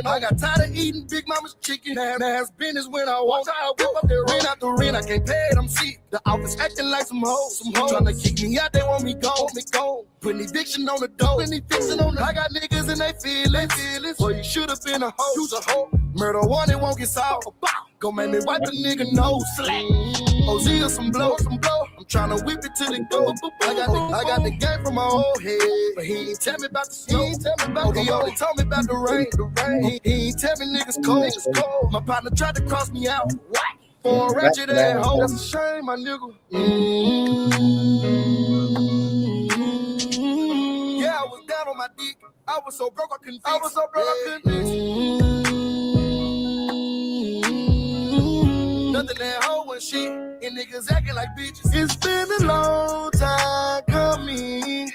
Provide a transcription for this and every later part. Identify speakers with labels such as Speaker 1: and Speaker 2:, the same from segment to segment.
Speaker 1: I got tired of eating Big Mama's chicken. Ass business when I walk. I whip up the rent out the rent. I can't pay it, I'm sick. The office acting like some hoes. Tryna kick me out, they want me gone. Putting eviction on the door. I got niggas and they feelings. Well, you should've been a hoe. You's a hoe. Murder one, it won't get solved. Go make me wipe the nigga nose. OZ or some blow. I'm tryna whip it till it go. I got the game from my old head, but he ain't tell me about the snow. He only told me about the rain. He ain't tell me niggas cold. My partner tried to cross me out. For a ratchet ass hoe. That's a shame, my nigga. Yeah, I was down on my dick. I was so broke I couldn't fix. Nothing that hoe and shit, and niggas acting like bitches. It's been a long time coming,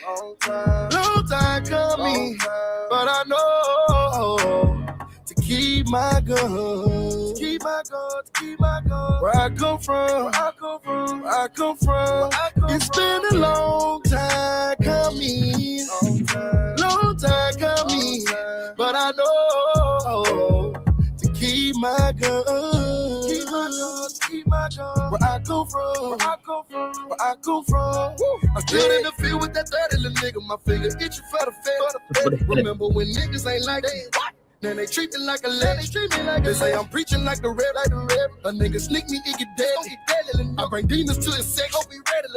Speaker 1: but I know to keep my guns, Where I come from, It's been a long time coming, but I know to keep my guns. Where I come from. I stood in the field with that 30 little nigga. My fingers get you for the fed. Remember when niggas ain't like that? Then they treat me like a legend. They say I'm preaching like the red. A nigga sneak me, it get dead. I bring demons to his sex.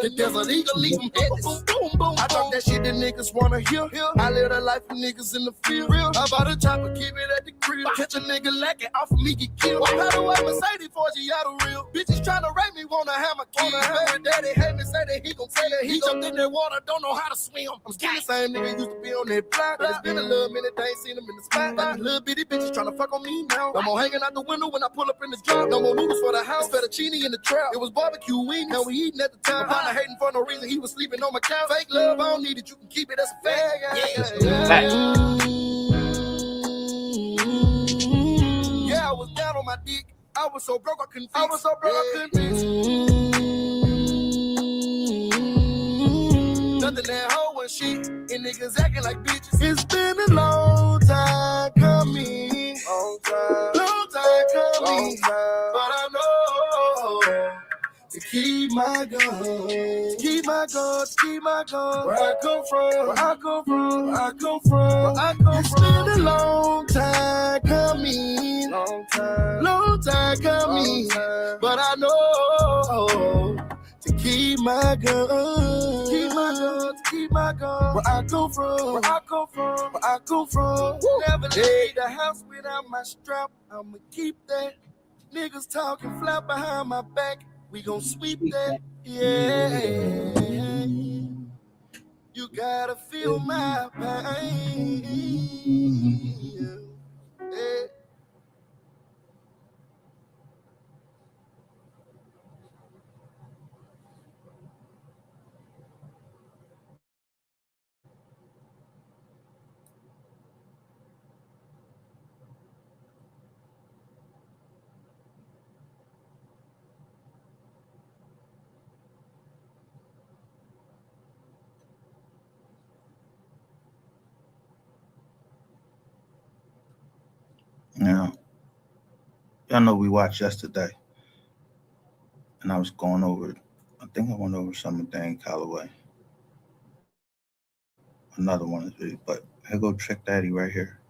Speaker 1: The desert eagle leave them headless. I talk that shit that niggas wanna hear. I live a life of niggas in the field. I bought a chopper, keep it at the crib. Catch a nigga lacking off of me, get killed. How do I Mercedes for you, y'all the real? Bitches tryna rape me, wanna have my kid. Baby daddy hate me, say that he gon' tell it. He jumped in that water, don't know how to swim. I'm still the same nigga used to be on that block. But it's been a little minute, they ain't seen him in the spot. Little bitty bitches tryna fuck on me now. No more hanging out the window when I pull up in this drop. No more noodles for the house, fettuccine in the trap. It was barbecue wing, now we eating at the time. Partner hating for no reason, he was sleeping on my couch. Fake love, I don't need it, you can keep it, that's a fact. Yeah, I was down on my dick. I was so broke I couldn't fix. Nothing that hoe and shit, and niggas acting like bitches. It's been a long time coming, but I know to keep my guns, Where I come from, It's been a long time coming, but I know to keep my guns, Where I come from, Never leave the house without my strap. I'ma keep that. Niggas talking flat behind my back. We gon' sweep that. Yeah. You gotta feel my pain. Yeah.
Speaker 2: Now, y'all know we watched yesterday, and I was going over it. I think I went over some of Dan Calloway. Another one is big, but here go Trick Daddy right here.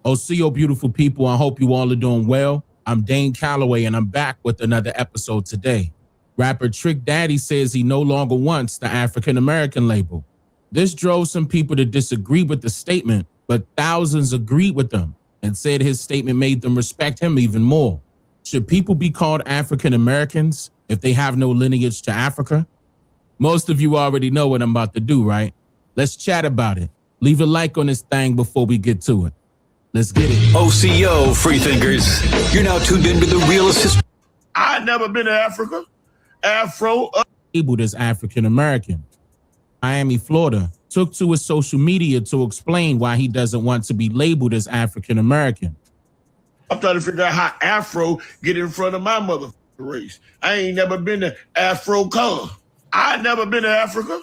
Speaker 3: OCO, beautiful people. I hope you all are doing well. I'm Dane Calloway, and I'm back with another episode today. Rapper Trick Daddy says he no longer wants the African American label. This drove some people to disagree with the statement, but thousands agreed with them and said his statement made them respect him even more. Should people be called African Americans if they have no lineage to Africa? Most of you already know what I'm about to do, right? Let's chat about it. Leave a like on this thing before we get to it. Let's get it.
Speaker 4: OCO, freethinkers. You're now tuned into the realest history.
Speaker 5: I've never been to Africa.
Speaker 3: Labeled as African American. Miami, Florida, took to his social media to explain why he doesn't want to be labeled as African American.
Speaker 5: I'm trying to figure out how Afro get in front of my motherfucking race. I ain't never been to Afro color. I never been to Africa.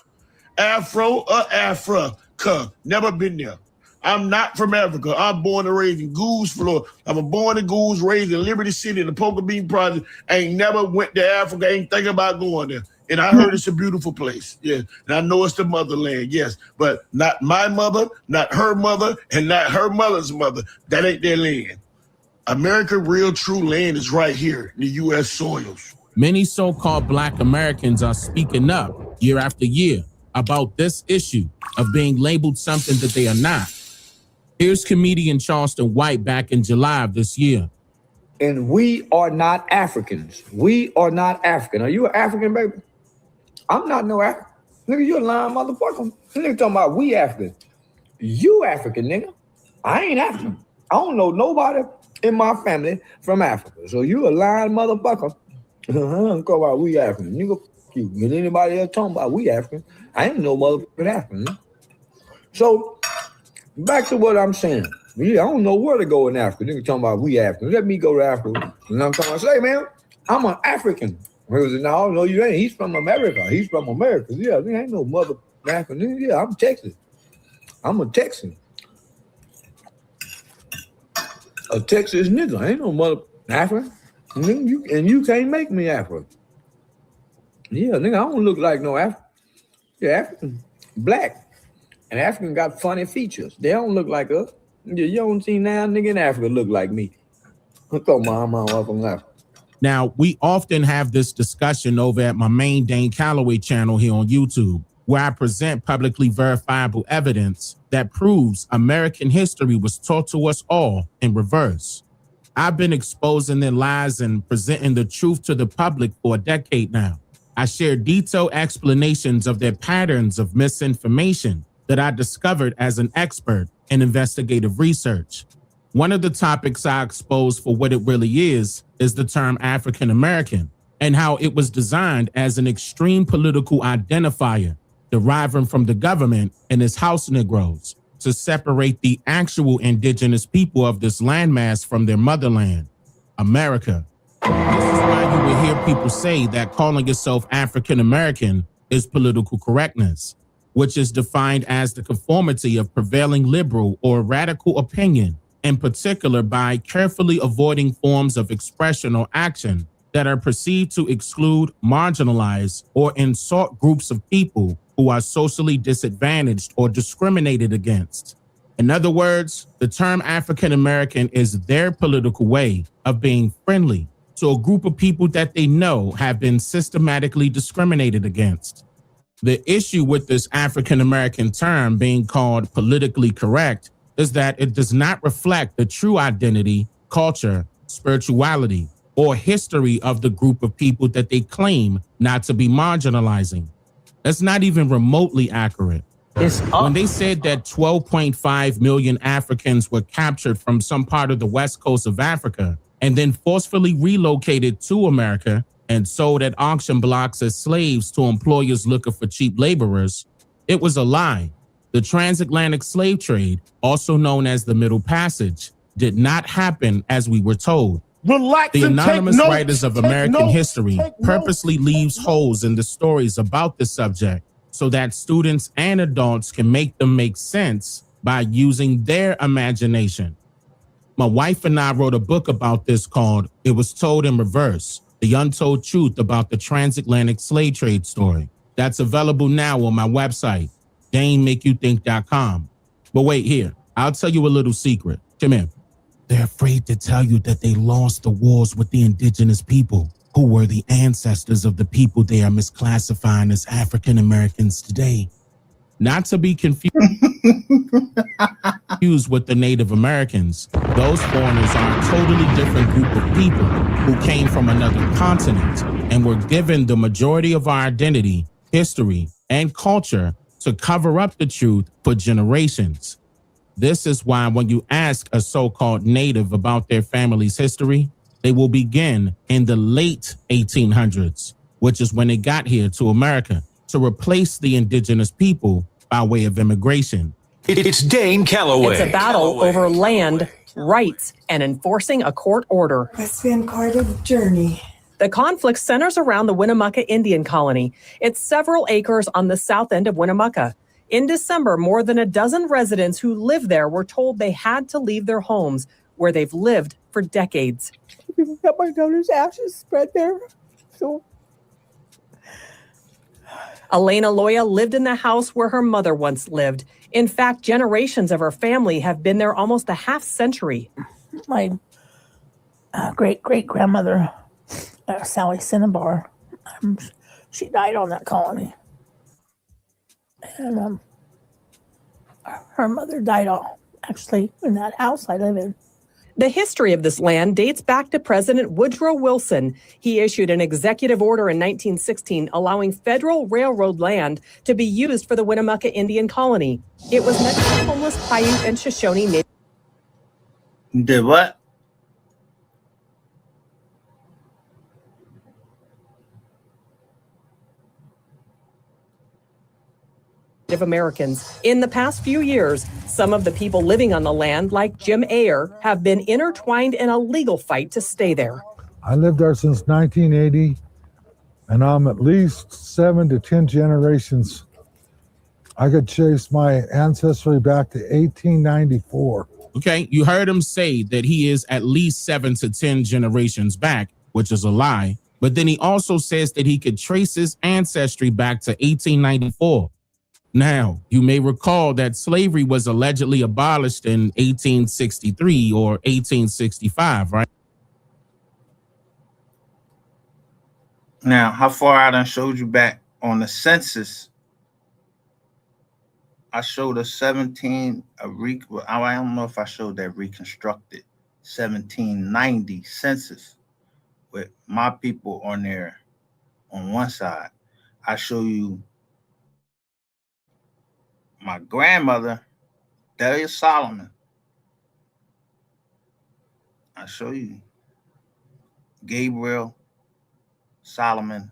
Speaker 5: Afro or Africa. Never been there. I'm not from Africa. I'm born and raised in Goose, Florida. I'm born in Goose, raised in Liberty City in the Poker Bean Project. I ain't never went to Africa, ain't thinking about going there. And I heard it's a beautiful place. Yeah. And I know it's the motherland, yes. But not my mother, not her mother, and not her mother's mother. That ain't their land. American real true land is right here in the U.S. soils.
Speaker 3: Many so-called Black Americans are speaking up year after year about this issue of being labeled something that they are not. Here's comedian Charleston White back in July of this year.
Speaker 6: And we are not Africans. We are not African. Are you an African, baby? I'm not no African. Nigga, you a lying motherfucker. Nigga talking about we African. You African, nigga. I ain't African. I don't know nobody in my family from Africa. So you a lying motherfucker. I'm talking about we African. Nigga, you. And anybody else talking about we African, I ain't no motherfucking African. Nigga. So back to what I'm saying. Yeah, I don't know where to go in Africa. Nigga talking about we African. Let me go to Africa. And I'm talking about, say, man, I'm an African. No, you ain't. He's from America. He's from America. Yeah, there ain't no mother African. Yeah, I'm Texas. I'm a Texan. A Texas nigga. I ain't no mother African. You can't make me African. Yeah, nigga, I don't look like no African. Yeah, African, black. And African got funny features. They don't look like us. Yeah, you don't see now nigga in Africa look like me. Come on, I'm up from Africa.
Speaker 3: Now, we often have this discussion over at my main Dane Calloway channel here on YouTube, where I present publicly verifiable evidence that proves American history was taught to us all in reverse. I've been exposing their lies and presenting the truth to the public for a decade now. I share detailed explanations of their patterns of misinformation that I discovered as an expert in investigative research. One of the topics I expose for what it really is the term African American and how it was designed as an extreme political identifier deriving from the government and its house Negroes to separate the actual indigenous people of this landmass from their motherland, America. This is why you will hear people say that calling yourself African American is political correctness, which is defined as the conformity of prevailing liberal or radical opinion, in particular by carefully avoiding forms of expression or action that are perceived to exclude, marginalize, or insult groups of people who are socially disadvantaged or discriminated against. In other words, the term African American is their political way of being friendly to a group of people that they know have been systematically discriminated against. The issue with this African American term being called politically correct is that it does not reflect the true identity, culture, spirituality, or history of the group of people that they claim not to be marginalizing. That's not even remotely accurate. When they said that 12.5 million Africans were captured from some part of the west coast of Africa and then forcefully relocated to America and sold at auction blocks as slaves to employers looking for cheap laborers, it was a lie. The transatlantic slave trade, also known as the Middle Passage, did not happen as we were told. The anonymous writers of American history purposely leaves holes in the stories about this subject so that students and adults can make them make sense by using their imagination. My wife and I wrote a book about this called It Was Told in Reverse, The Untold Truth About the Transatlantic Slave Trade Story. That's available now on my website, DaneMakeYouThink.com. But wait, here, I'll tell you a little secret. Come here. They're afraid to tell you that they lost the wars with the indigenous people, who were the ancestors of the people they are misclassifying as African Americans today. Not to be confused with the Native Americans, those foreigners are a totally different group of people who came from another continent and were given the majority of our identity, history, and culture to cover up the truth for generations. This is why when you ask a so-called native about their family's history, they will begin in the late 1800s, which is when they got here to America, to replace the indigenous people by way of immigration.
Speaker 4: It's Dane Calloway.
Speaker 7: It's a battle over land, rights, and enforcing a court order.
Speaker 8: It's been quite a journey.
Speaker 7: The conflict centers around the Winnemucca Indian Colony. It's several acres on the south end of Winnemucca. In December, more than a dozen residents who live there were told they had to leave their homes where they've lived for decades.
Speaker 9: Got my daughter's ashes spread there. So
Speaker 7: Elena Loya lived in the house where her mother once lived. In fact, generations of her family have been there almost a half century.
Speaker 9: my great-great-grandmother, Sally Cinnabar, she died on that colony. And her mother died actually in that house I live in.
Speaker 7: The history of this land dates back to President Woodrow Wilson. He issued an executive order in 1916 allowing federal railroad land to be used for the Winnemucca Indian Colony. It was meant for homeless Paiute and Shoshone
Speaker 2: Did what?
Speaker 7: Native Americans. In the past few years, some of the people living on the land, like Jim Ayer, have been intertwined in a legal fight to stay there.
Speaker 10: I lived there since 1980, and I'm at least 7 to 10 generations. I could trace my ancestry back to 1894.
Speaker 3: Okay, you heard him say that he is at least 7 to 10 generations back, which is a lie. But then he also says that he could trace his ancestry back to 1894. Now, you may recall that slavery was allegedly abolished in 1863 or 1865, right?
Speaker 2: Now, how far I done showed you back on the census? I showed a 17, I don't know if I showed that reconstructed 1790 census with my people on there on one side. I show you my grandmother, Delia Solomon. I show you Gabriel Solomon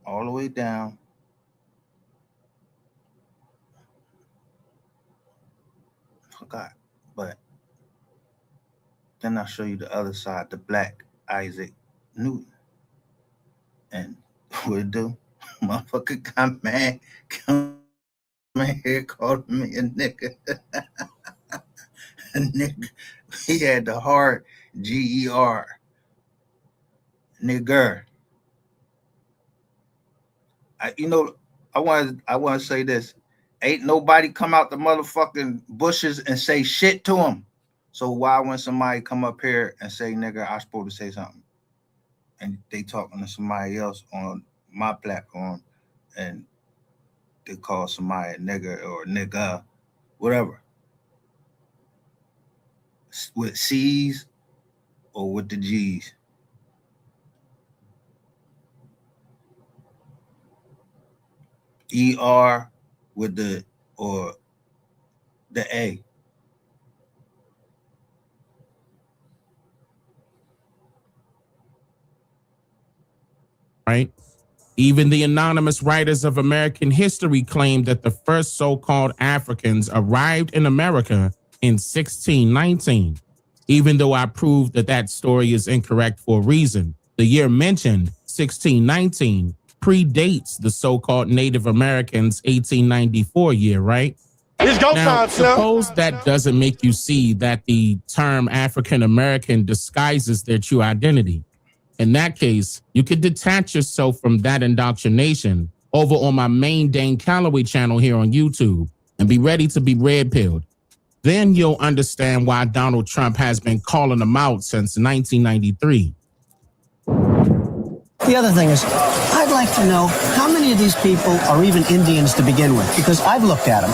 Speaker 2: all the way down. Forgot, but then I'll show you the other side, the Black Isaac Newton. And what it do? Motherfucker got mad, come in here, called me a nigga. A nigga. He had the hard G-E-R. Nigger. I want to say this. Ain't nobody come out the motherfucking bushes and say shit to him. So why when somebody come up here and say nigger, I supposed to say something? And they talking to somebody else on my platform and they call somebody a nigger or nigga, whatever. With C's or with the G's. ER with the or the A.
Speaker 3: Right? Even the anonymous writers of American history claim that the first so-called Africans arrived in America in 1619. Even though I proved that that story is incorrect for a reason. The year mentioned, 1619, predates the so-called Native Americans' 1894 year, right?
Speaker 5: It's go
Speaker 3: Now,
Speaker 5: time, Slim.
Speaker 3: suppose that doesn't make you see that the term African American disguises their true identity. In that case, you could detach yourself from that indoctrination over on my main Dane Calloway channel here on YouTube and be ready to be red-pilled. Then you'll understand why Donald Trump has been calling them out since 1993.
Speaker 11: The other thing is, I'd like to know how many of these people are even Indians to begin with, because I've looked at them,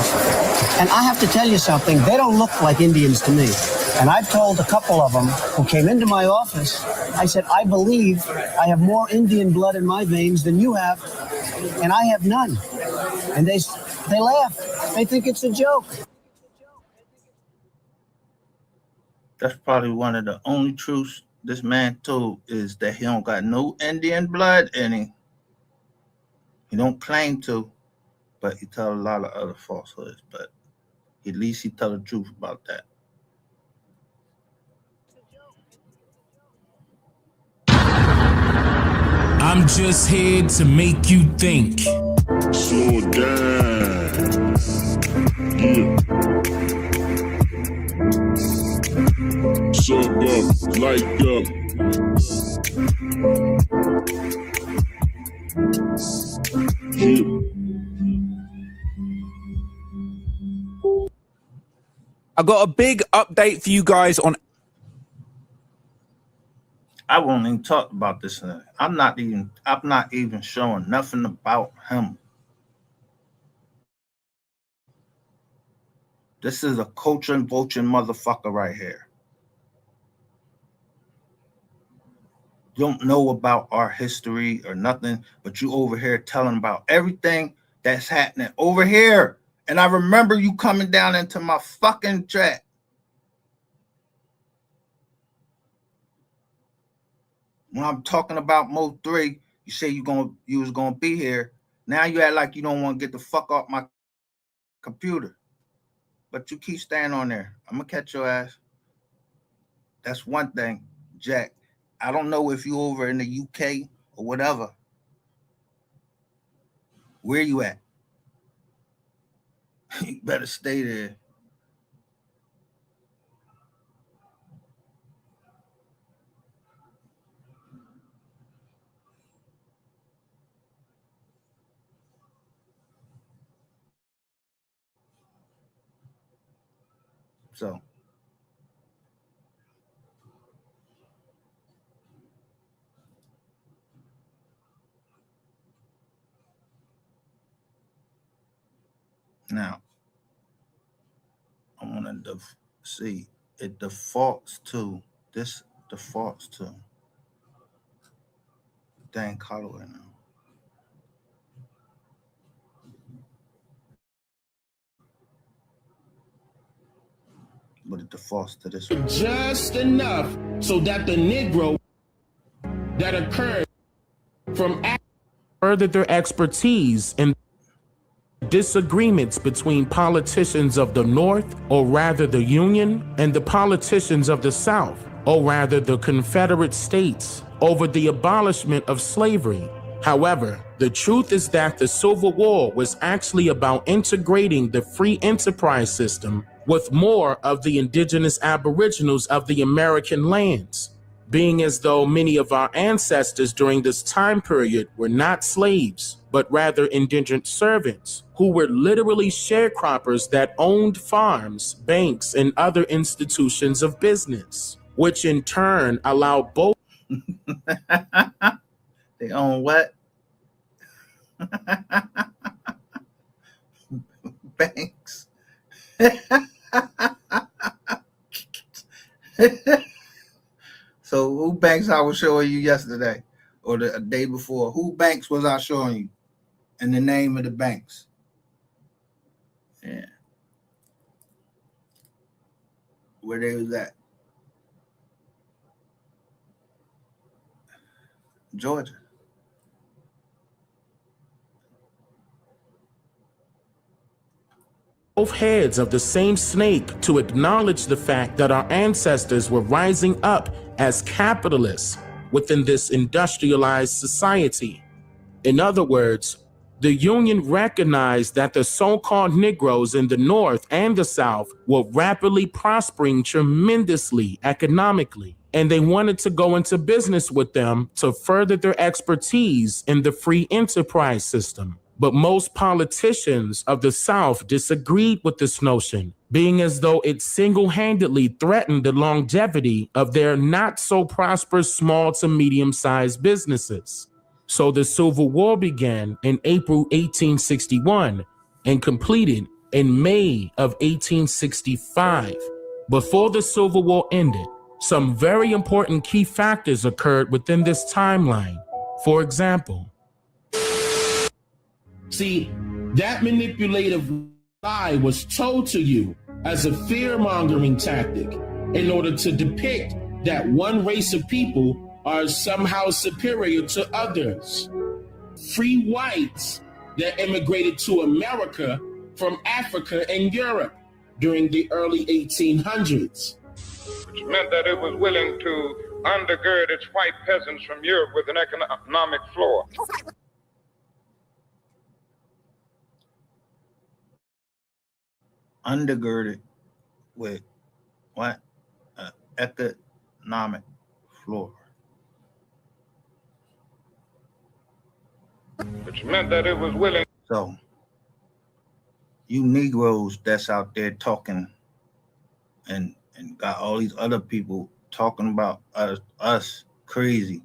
Speaker 11: and I have to tell you something, they don't look like Indians to me. And I've told a couple of them who came into my office, I said, I believe I have more Indian blood in my veins than you have, and I have none. And they laugh. They think it's a joke.
Speaker 2: That's probably one of the only truths this man told is that he don't got no Indian blood in him. He don't claim to, but he tell a lot of other falsehoods. But at least he tell the truth about that.
Speaker 12: I'm just here to make you think.
Speaker 5: Slow down.
Speaker 12: Yeah. Sub up, like up. Yeah.
Speaker 13: I got a big update for you guys on.
Speaker 2: I won't even talk about this. I'm not even showing nothing about him. This is a coaching, vulture motherfucker right here. You don't know about our history or nothing, but you over here telling about everything that's happening over here. And I remember you coming down into my fucking chat. When I'm talking about MO3, you say you was gonna be here. Now you act like you don't want to get the fuck off my computer. But you keep staying on there. I'm gonna catch your ass. That's one thing, Jack. I don't know if you over in the UK or whatever. Where you at? You better stay there. So now I want to see it defaults to this. Defaults to Dan Calloway now. But it defaults to this one.
Speaker 14: Just enough so that the Negro that occurred from
Speaker 3: furthered their expertise in disagreements between politicians of the North, or rather the Union, and the politicians of the South, or rather the Confederate States, over the abolishment of slavery. However, the truth is that the Civil War was actually about integrating the free enterprise system with more of the indigenous aboriginals of the American lands, being as though many of our ancestors during this time period were not slaves, but rather indentured servants who were literally sharecroppers that owned farms, banks, and other institutions of business, which in turn allowed both.
Speaker 2: They own what? Banks. So who banks I was showing you yesterday or the day before? Who banks was I showing you? And the name of the banks. Yeah. Where they was at? Georgia.
Speaker 3: Both heads of the same snake to acknowledge the fact that our ancestors were rising up as capitalists within this industrialized society. In other words, the Union recognized that the so-called Negroes in the North and the South were rapidly prospering tremendously economically, and they wanted to go into business with them to further their expertise in the free enterprise system. But most politicians of the South disagreed with this notion, being as though it single-handedly threatened the longevity of their not-so-prosperous small to medium-sized businesses. So the Civil War began in April 1861 and completed in May of 1865. Before the Civil War ended, some very important key factors occurred within this timeline. For example,
Speaker 14: see, that manipulative lie was told to you as a fear-mongering tactic in order to depict that one race of people are somehow superior to others. Free whites that immigrated to America from Africa and Europe during the early 1800s.
Speaker 15: Which meant that it was willing to undergird its white peasants from Europe with an economic floor.
Speaker 2: undergirded with what? Economic floor.
Speaker 15: Which meant that it was willing.
Speaker 2: So, you Negroes that's out there talking and got all these other people talking about us crazy,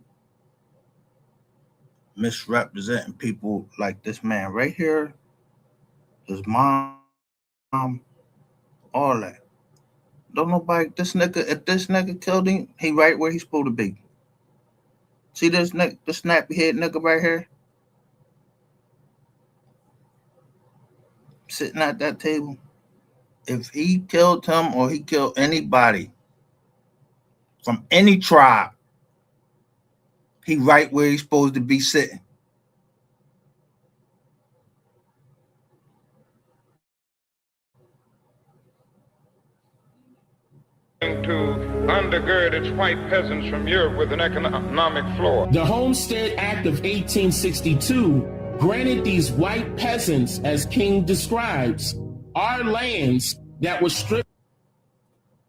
Speaker 2: misrepresenting people like this man right here, his mom, all that. Don't nobody, if this nigga killed him, he right where he's supposed to be. See this snappy head nigga right here? Sitting at that table. If he killed him or he killed anybody from any tribe, he right where he's supposed to be sitting.
Speaker 15: To undergird its white peasants from Europe with an economic floor.
Speaker 14: The Homestead Act of 1862 granted these white peasants, as King describes, our lands that were stripped.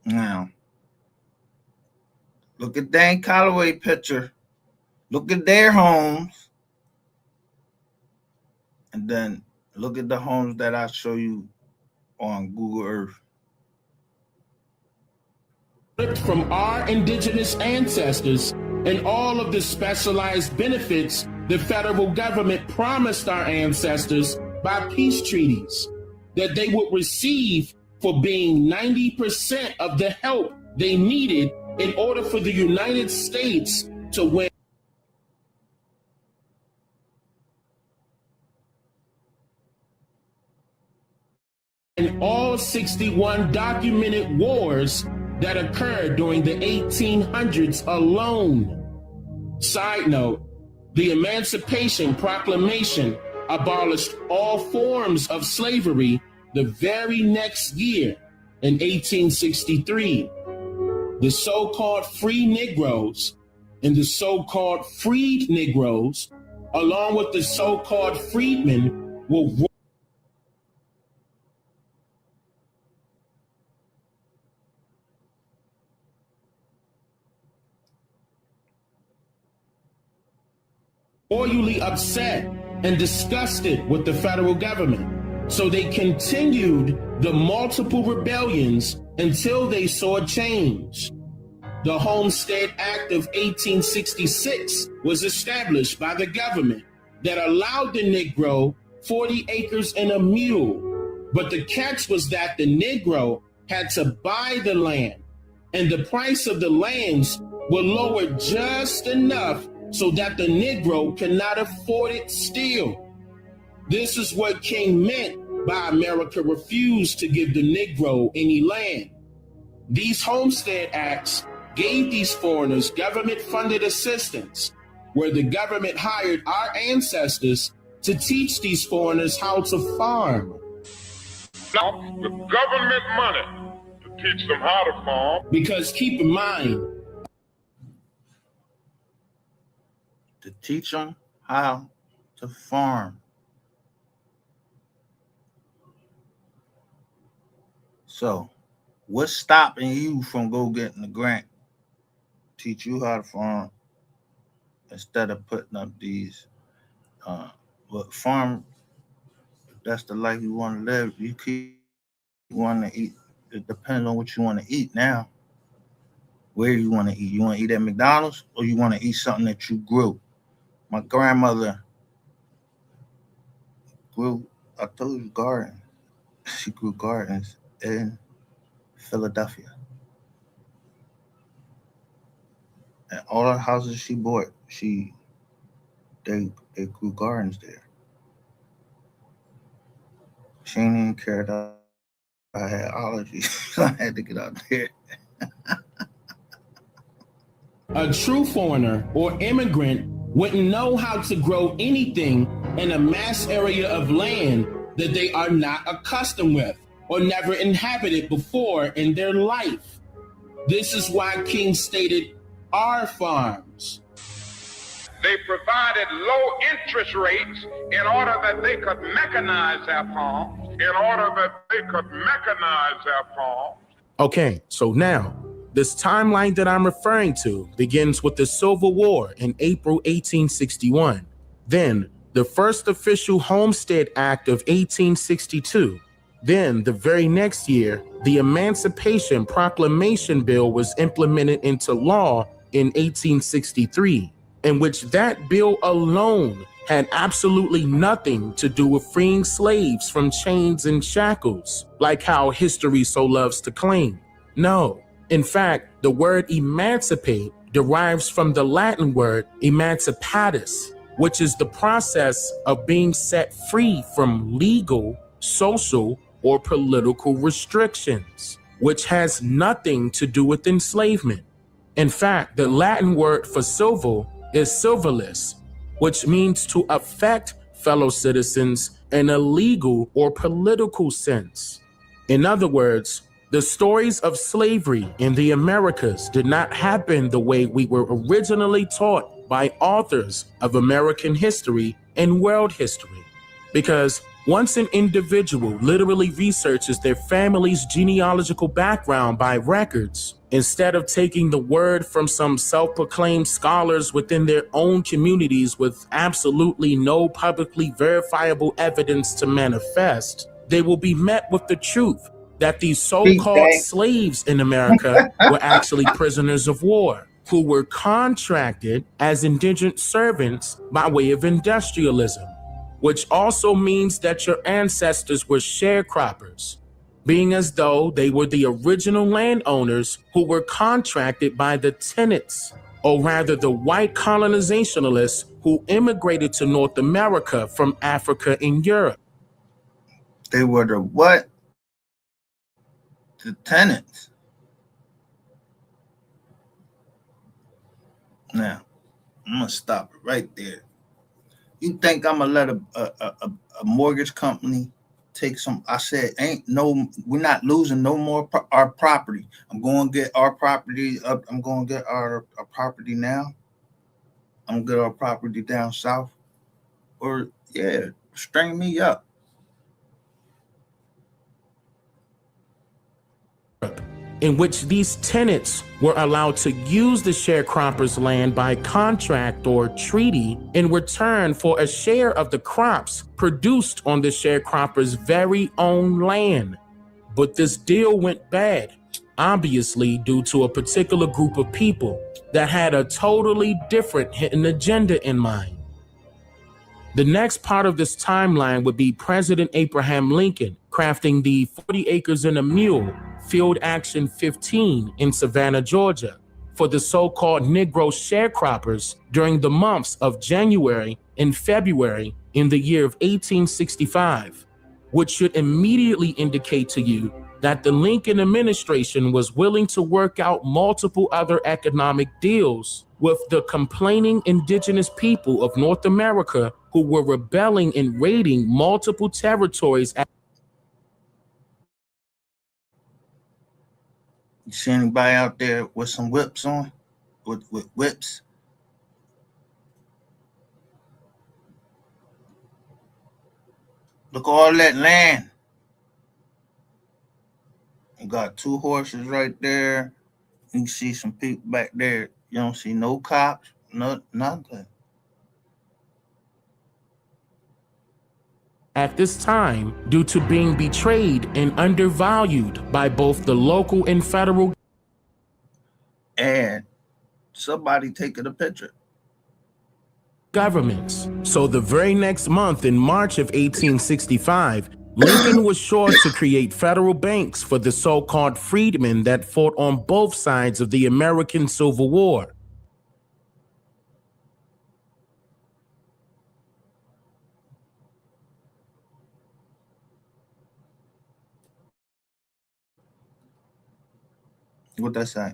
Speaker 2: Now, look at Dan Calloway picture. Look at their homes. And then look at the homes that I show you on Google Earth.
Speaker 14: From our indigenous ancestors and all of the specialized benefits the federal government promised our ancestors by peace treaties that they would receive for being 90% of the help they needed in order for the United States to win. In all 61 documented wars that occurred during the 1800s alone. Side note, the Emancipation Proclamation abolished all forms of slavery the very next year in 1863. The so-called free Negroes and the so-called freed Negroes, along with the so-called freedmen, were royally upset and disgusted with the federal government. So they continued the multiple rebellions until they saw a change. The Homestead Act of 1866 was established by the government that allowed the Negro 40 acres and a mule. But the catch was that the Negro had to buy the land, and the price of the lands were lowered just enough so that the Negro cannot afford it still. This is what King meant by America refused to give the Negro any land. These Homestead Acts gave these foreigners government-funded assistance, where the government hired our ancestors to teach these foreigners how to farm.
Speaker 15: Now, with government money to teach them how to farm.
Speaker 14: Because keep in mind,
Speaker 2: to teach them how to farm. So, what's stopping you from go getting the grant? Teach you how to farm instead of putting up these. But farm, if that's the life you want to live. You want to eat. It depends on what you want to eat now. Where you want to eat. You want to eat at McDonald's or you want to eat something that you grew. My grandmother grew, I told you, gardens. She grew gardens in Philadelphia. And all the houses she bought, they grew gardens there. She didn't even care that I had allergies, so I had to get out there.
Speaker 14: A true foreigner or immigrant wouldn't know how to grow anything in a mass area of land that they are not accustomed with or never inhabited before in their life. This is why King stated our farms.
Speaker 15: They provided low interest rates in order that they could mechanize their farms in order that they could mechanize their farms.
Speaker 3: Okay, so now, this timeline that I'm referring to begins with the Civil War in April 1861. Then, the first official Homestead Act of 1862. Then, the very next year, the Emancipation Proclamation Bill was implemented into law in 1863, in which that bill alone had absolutely nothing to do with freeing slaves from chains and shackles, like how history so loves to claim. No. In fact, the word emancipate derives from the Latin word emancipatus, which is the process of being set free from legal, social, or political restrictions, which has nothing to do with enslavement. In fact, the Latin word for civil is civilis, which means to affect fellow citizens in a legal or political sense. In other words, the stories of slavery in the Americas did not happen the way we were originally taught by authors of American history and world history. Because once an individual literally researches their family's genealogical background by records, instead of taking the word from some self-proclaimed scholars within their own communities with absolutely no publicly verifiable evidence to manifest, they will be met with the truth that these so-called slaves in America were actually prisoners of war who were contracted as indigent servants by way of industrialism, which also means that your ancestors were sharecroppers, being as though they were the original landowners who were contracted by the tenants, or rather the white colonizationalists who immigrated to North America from Africa and Europe.
Speaker 2: They were the what? The tenants. Now, I'm gonna stop it right there. You think I'm gonna let a mortgage company take some? I said, we're not losing no more our property. I'm going to get our property up. I'm going to get our property now. I'm gonna get our property down south. Or yeah, string me up.
Speaker 3: In which these tenants were allowed to use the sharecroppers' land by contract or treaty in return for a share of the crops produced on the sharecroppers' very own land. But this deal went bad, obviously due to a particular group of people that had a totally different hidden agenda in mind. The next part of this timeline would be President Abraham Lincoln crafting the 40 acres and a mule Field Action 15 in Savannah, Georgia, for the so-called Negro sharecroppers during the months of January and February in the year of 1865, which should immediately indicate to you that the Lincoln administration was willing to work out multiple other economic deals with the complaining indigenous people of North America who were rebelling and raiding multiple territories.
Speaker 2: You see anybody out there with some whips on? With whips? Look at all that land. You got 2 horses right there. You can see some people back there. You don't see no cops, nothing.
Speaker 3: At this time, due to being betrayed and undervalued by both the local and federal
Speaker 2: and somebody taking a picture.
Speaker 3: Governments. So the very next month in March of 1865, Lincoln was sure to create federal banks for the so-called freedmen that fought on both sides of the American Civil War.
Speaker 2: What that say?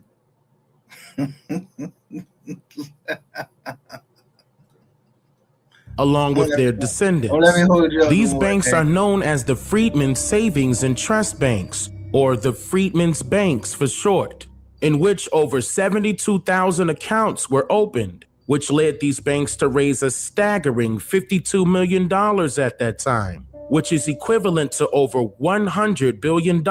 Speaker 3: Along with their descendants. These banks are known as the Freedmen's Savings and Trust Banks, or the Freedmen's Banks for short, in which over 72,000 accounts were opened, which led these banks to raise a staggering $52 million at that time. which is equivalent to over $100 billion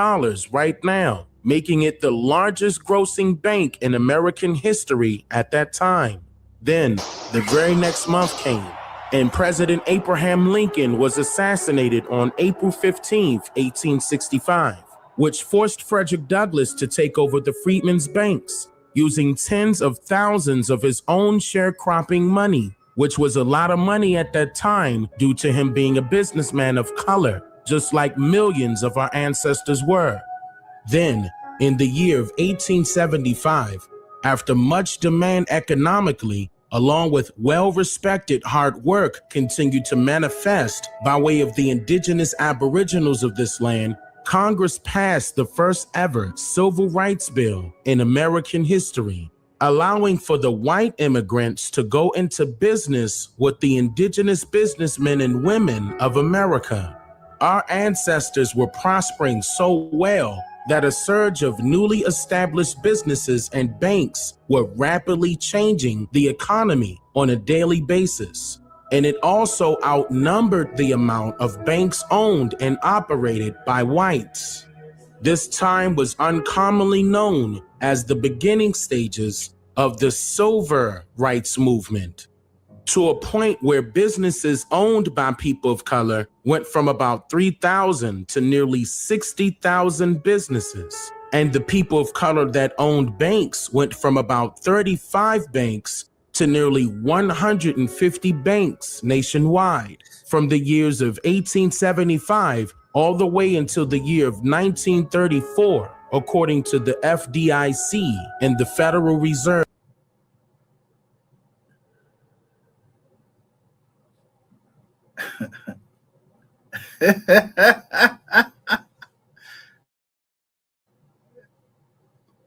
Speaker 3: right now, making it the largest grossing bank in American history at that time. Then, the very next month came, and President Abraham Lincoln was assassinated on April 15, 1865, which forced Frederick Douglass to take over the Freedmen's Banks, using tens of thousands of his own sharecropping money, which was a lot of money at that time due to him being a businessman of color, just like millions of our ancestors were. Then, in the year of 1875, after much demand economically, along with well-respected hard work continued to manifest by way of the indigenous aboriginals of this land, Congress passed the first ever civil rights bill in American history, allowing for the white immigrants to go into business with the indigenous businessmen and women of America. Our ancestors were prospering so well that a surge of newly established businesses and banks were rapidly changing the economy on a daily basis. And it also outnumbered the amount of banks owned and operated by whites. This time was uncommonly known as the beginning stages of the civil rights movement, to a point where businesses owned by people of color went from about 3,000 to nearly 60,000 businesses. And the people of color that owned banks went from about 35 banks to nearly 150 banks nationwide, from the years of 1875 all the way until the year of 1934, according to the FDIC and the Federal Reserve.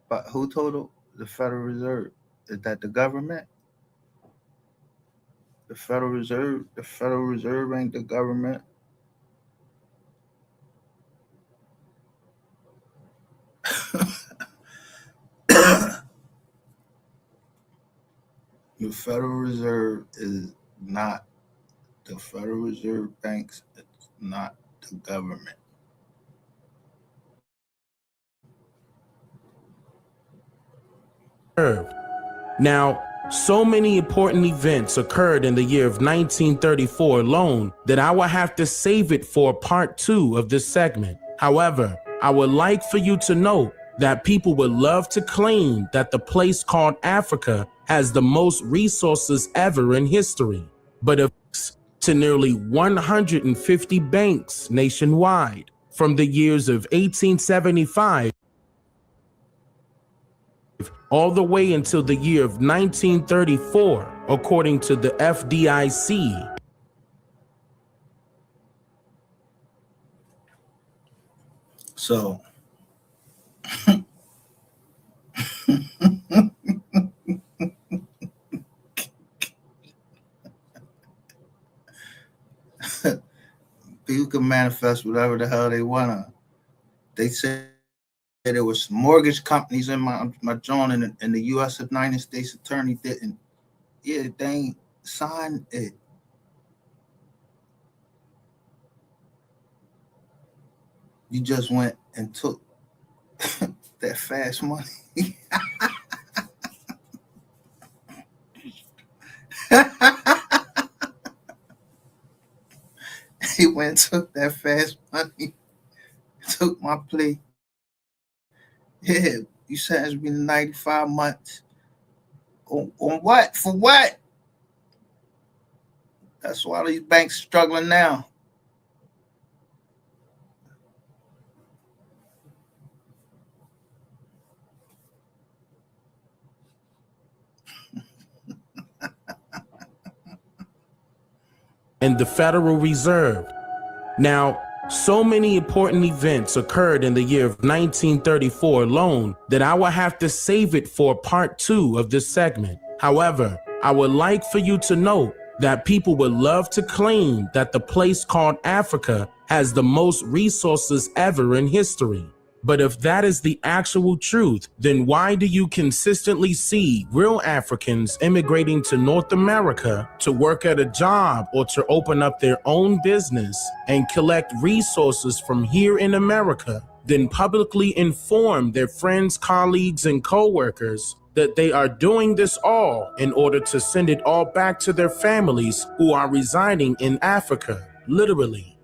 Speaker 2: But who told the Federal Reserve? Is that the government? The Federal Reserve ain't the government. The Federal Reserve is not the Federal Reserve banks. It's not the government.
Speaker 3: Now, so many important events occurred in the year of 1934 alone that I will have to save it for part 2 of this segment. However, I would like for you to know that people would love to claim that the place called Africa has the most resources ever in history, but to nearly 150 banks nationwide from the years of 1875 all the way until the year of 1934, according to the FDIC.
Speaker 2: So, people can manifest whatever the hell they wanna. They said there was mortgage companies in my joint, and the U.S. United States Attorney didn't. Yeah, they ain't signed it. You just went and took that fast money. He went and took that fast money, took my plea. Yeah, you sentenced me to 95 months. On what? For what? That's why these banks struggling now.
Speaker 3: And the Federal Reserve. Now, so many important events occurred in the year of 1934 alone that I will have to save it for part 2 of this segment. However, I would like for you to know that people would love to claim that the place called Africa has the most resources ever in history, But if that is the actual truth, then why do you consistently see real Africans immigrating to North America to work at a job or to open up their own business and collect resources from here in America, then publicly inform their friends, colleagues, and co-workers that they are doing this all in order to send it all back to their families who are residing in Africa, literally?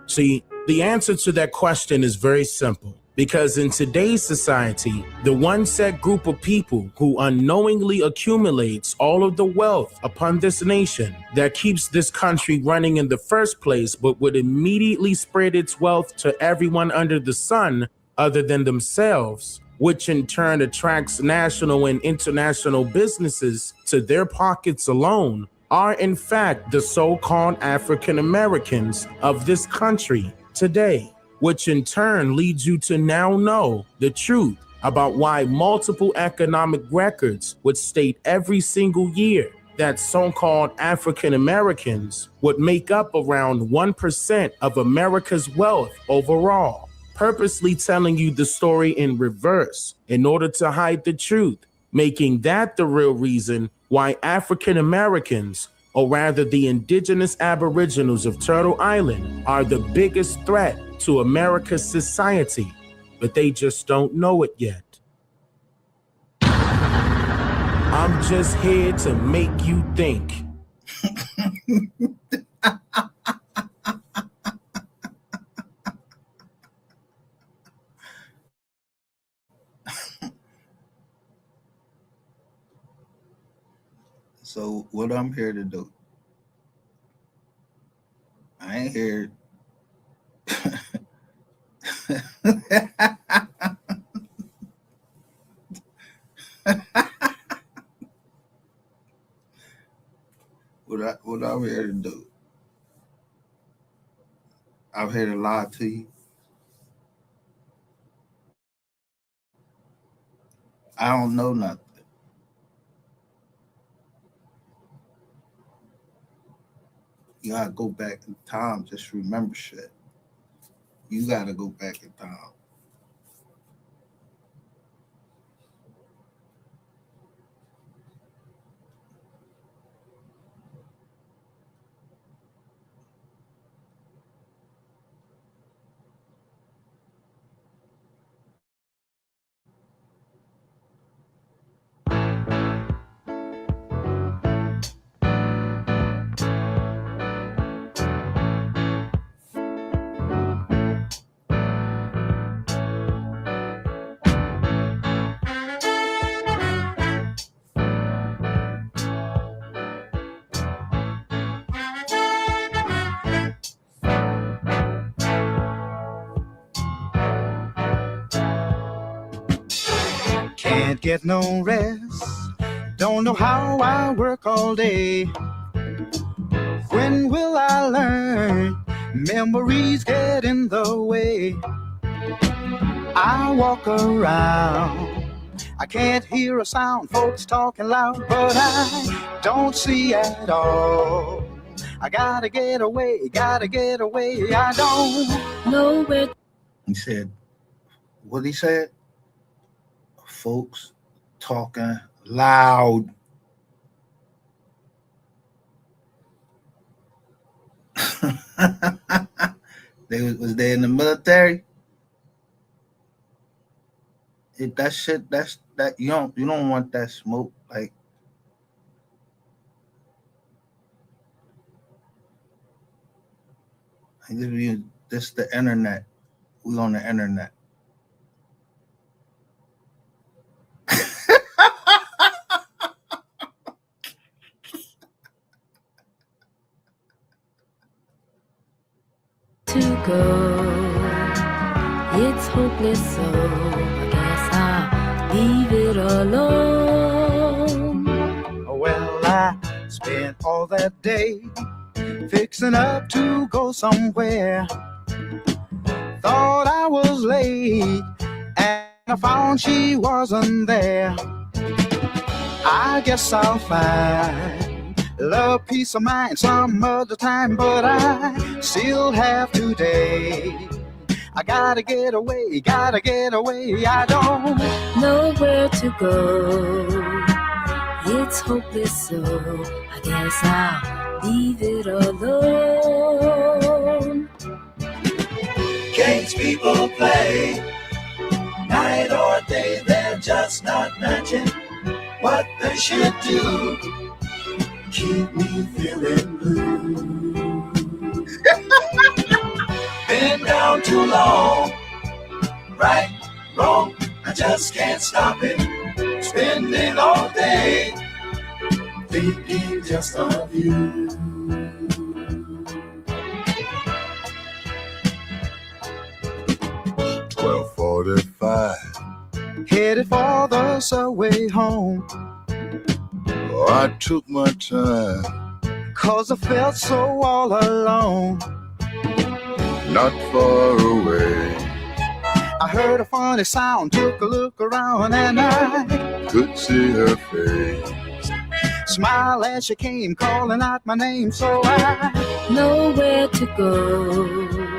Speaker 3: See, the answer to that question is very simple. Because in today's society, the one set group of people who unknowingly accumulates all of the wealth upon this nation that keeps this country running in the first place, but would immediately spread its wealth to everyone under the sun other than themselves, which in turn attracts national and international businesses to their pockets alone, are in fact the so-called African Americans of this country today. Which in turn leads you to now know the truth about why multiple economic records would state every single year that so-called African Americans would make up around 1% of America's wealth overall, purposely telling you the story in reverse in order to hide the truth, making that the real reason why African Americans, or rather the indigenous aboriginals of Turtle Island, are the biggest threat to America's society, but they just don't know it yet. I'm just here to make you think.
Speaker 2: So what I'm here to do, I ain't here. What I'm here to do, I'm here to lie to you. I don't know nothing. You gotta go back in time, just remember shit. You gotta go back in time.
Speaker 16: Can't get no rest, don't know how I work all day. When will I learn? Memories get in the way. I walk around, I can't hear a sound, folks talking loud, but I don't see at all. I gotta get away, I don't know where.
Speaker 2: He said, what he said? Folks talking loud. Was they in the military? That shit, that you don't want that smoke. Like, I give you this the internet. We on the internet.
Speaker 17: To go, it's hopeless, so I guess I'll leave it alone.
Speaker 16: Well, I spent all that day fixing up to go somewhere. Thought I was late and I found she wasn't there. I guess I'll find love, peace of mind some other time, but I still have today. I gotta get away, I don't
Speaker 17: know where to go. It's hopeless, so I guess I'll leave it alone.
Speaker 1: Games people play, night or day, they're just not matching what they should do. Keep me feeling blue. Been down too long, right, wrong, I just can't stop it. Spending all day, thinking just of you.
Speaker 16: headed for the subway home.
Speaker 1: Oh, I took my time,
Speaker 16: 'Cause I felt so all alone.
Speaker 1: not far away.
Speaker 16: I heard a funny sound, took a look around, and I
Speaker 1: Could see her face.
Speaker 16: smiled as she came, calling out my name. So I
Speaker 17: know where to go.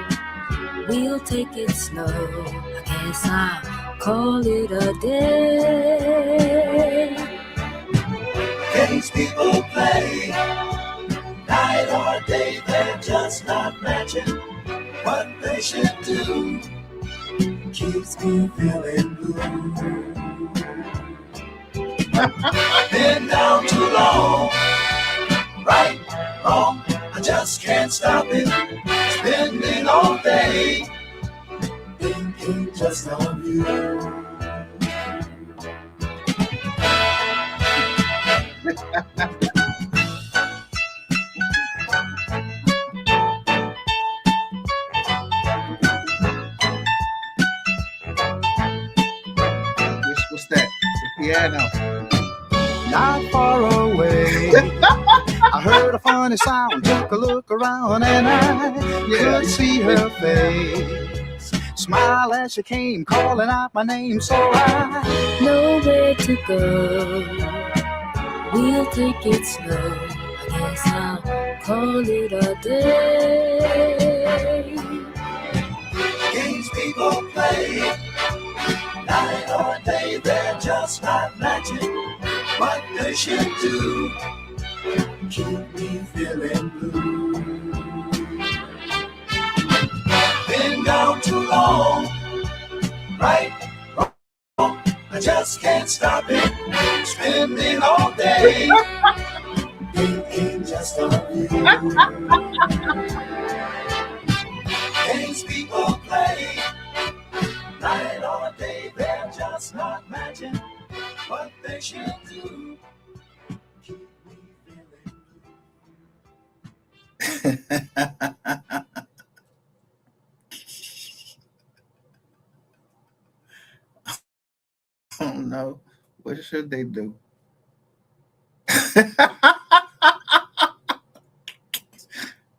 Speaker 17: We'll take it slow. I guess I'll call it a day.
Speaker 1: Games people play, night or day, they're just not matching what they should do. Keeps me feeling blue. Been down too long, right, wrong, I just can't stop it. Spending all day, thinking just of you.
Speaker 2: What's that? The piano.
Speaker 16: not far away. I heard a funny sound, took a look around, and I could see her face. Smile as she came, calling out my name, so I
Speaker 17: know where to go. We'll take it slow. I guess I'll call it a day.
Speaker 1: Games people play, night or day, they're just not matching what they should do. Keep me feeling blue. Been down too long, right, wrong, I just can't stop it. Spending all day, thinking just of you. Games people play, night or day, they're just not matching what they should do. Keep me feeling
Speaker 2: Oh no. What should they do?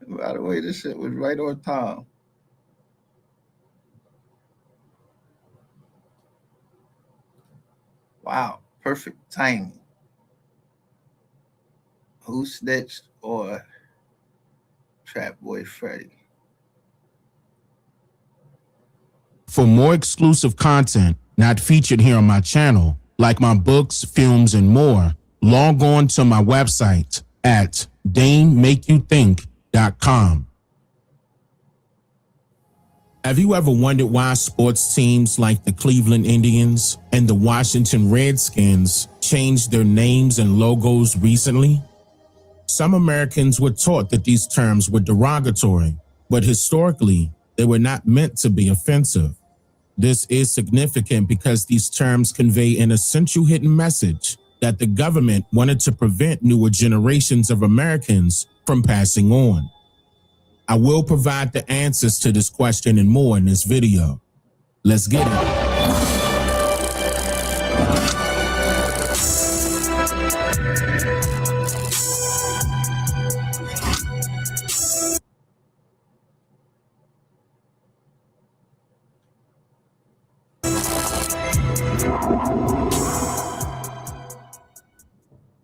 Speaker 2: By the way, this shit was right on time. Wow, perfect timing. Who snitched or Trap Boy Freddy?
Speaker 3: For more exclusive content not featured here on my channel, like my books, films, and more, log on to my website at DaneMakeYouThink.com. Have you ever wondered why sports teams like the Cleveland Indians and the Washington Redskins changed their names and logos recently? Some Americans were taught that these terms were derogatory, but historically, they were not meant to be offensive. This is significant because these terms convey an essential hidden message that the government wanted to prevent newer generations of Americans from passing on. I will provide the answers to this question and more in this video. Let's get it.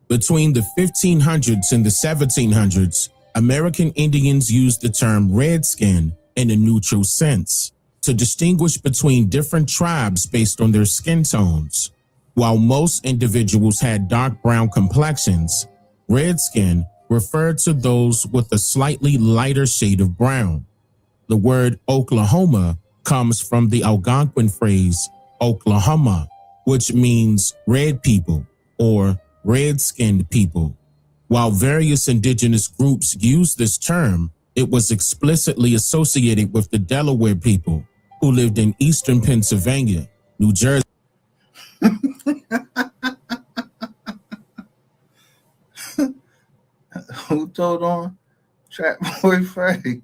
Speaker 3: Between the 1500s and the 1700s, American Indians used the term redskin in a neutral sense to distinguish between different tribes based on their skin tones. While most individuals had dark brown complexions, red skin referred to those with a slightly lighter shade of brown. The word Oklahoma comes from the Algonquin phrase Oklahoma, which means red people or red-skinned people. While various indigenous groups used this term, it was explicitly associated with the Delaware people who lived in eastern Pennsylvania, New Jersey.
Speaker 2: Who told on Trap Boy Frank?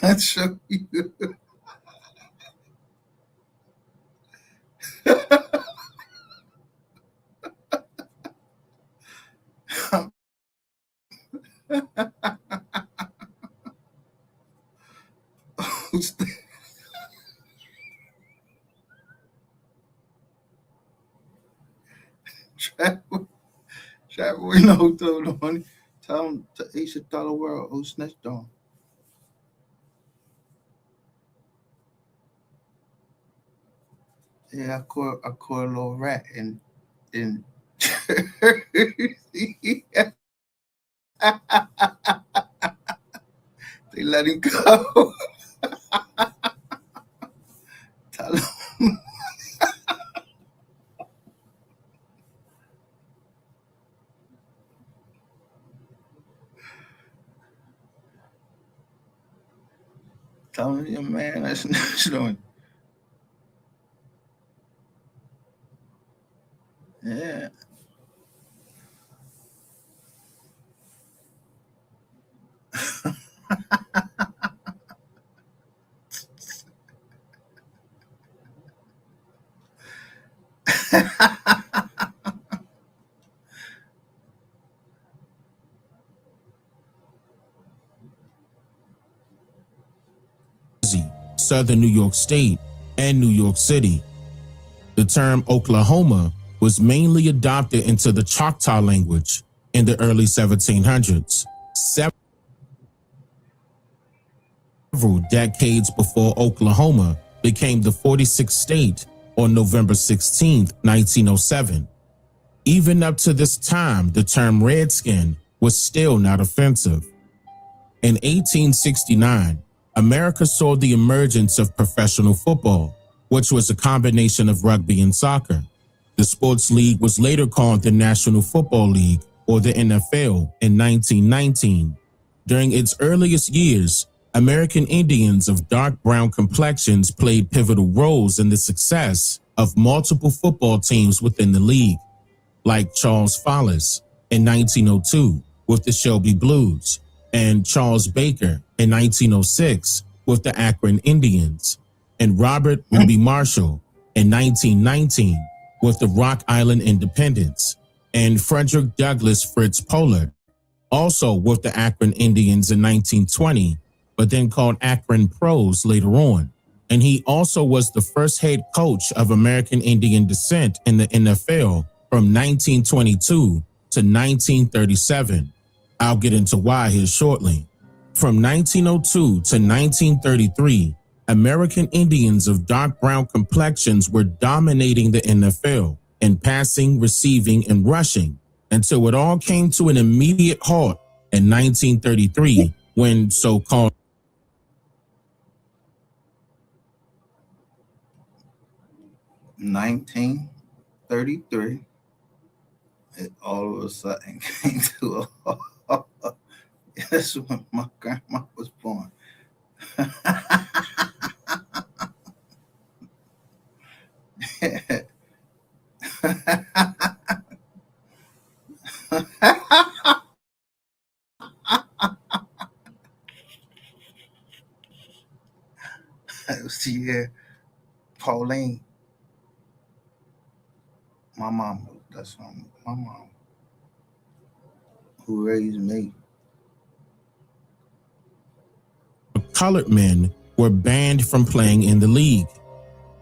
Speaker 2: I'll show you. Trap Boy know who told on. Tell him he should tell the world who snitched on. Yeah, I caught a little rat in Jersey. They let him go. Tell him. Tell him your man that's snitched on. Yeah.
Speaker 3: Southern New York State, and New York City. The term Oklahoma was mainly adopted into the Choctaw language in the early 1700s. Several decades before Oklahoma became the 46th state on November 16, 1907. Even up to this time, the term redskin was still not offensive. In 1869, America saw the emergence of professional football, which was a combination of rugby and soccer. The sports league was later called the National Football League, or the NFL, in 1919. During its earliest years, American Indians of dark brown complexions played pivotal roles in the success of multiple football teams within the league, like Charles Follis in 1902 with the Shelby Blues, and Charles Baker in 1906 with the Akron Indians, and Robert Ruby Marshall in 1919 with the Rock Island Independents, and Frederick Douglass Fritz Pollard, also with the Akron Indians in 1920, but then called Akron Pros later on. And he also was the first head coach of American Indian descent in the NFL from 1922 to 1937. I'll get into why here shortly. From 1902 to 1933, American Indians of dark brown complexions were dominating the NFL in passing, receiving, and rushing until it all came to an immediate halt in 1933 when so-called
Speaker 2: 1933, it all of a sudden came to a halt. That's when my grandma was born. See here, Pauline. My mom, that's my mom who raised me.
Speaker 3: Colored men were banned from playing in the league.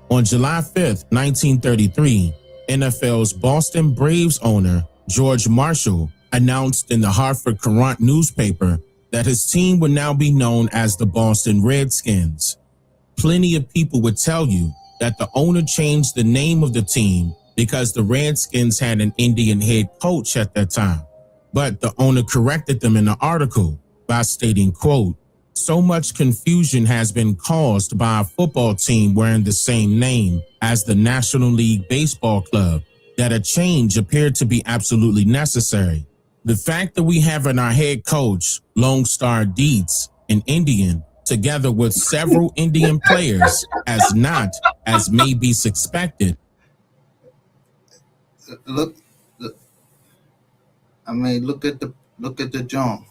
Speaker 3: On July 5th, 1933, NFL's Boston Braves owner, George Marshall, announced in the Hartford Courant newspaper that his team would now be known as the Boston Redskins. Plenty of people would tell you that the owner changed the name of the team because the Redskins had an Indian head coach at that time. But the owner corrected them in the article by stating, quote, "So much confusion has been caused by a football team wearing the same name as the National League Baseball Club that a change appeared to be absolutely necessary. The fact that we have in our head coach, Lone Star Dietz, an Indian, together with several Indian players, as not as may be suspected."
Speaker 2: Look, I mean, look at the John.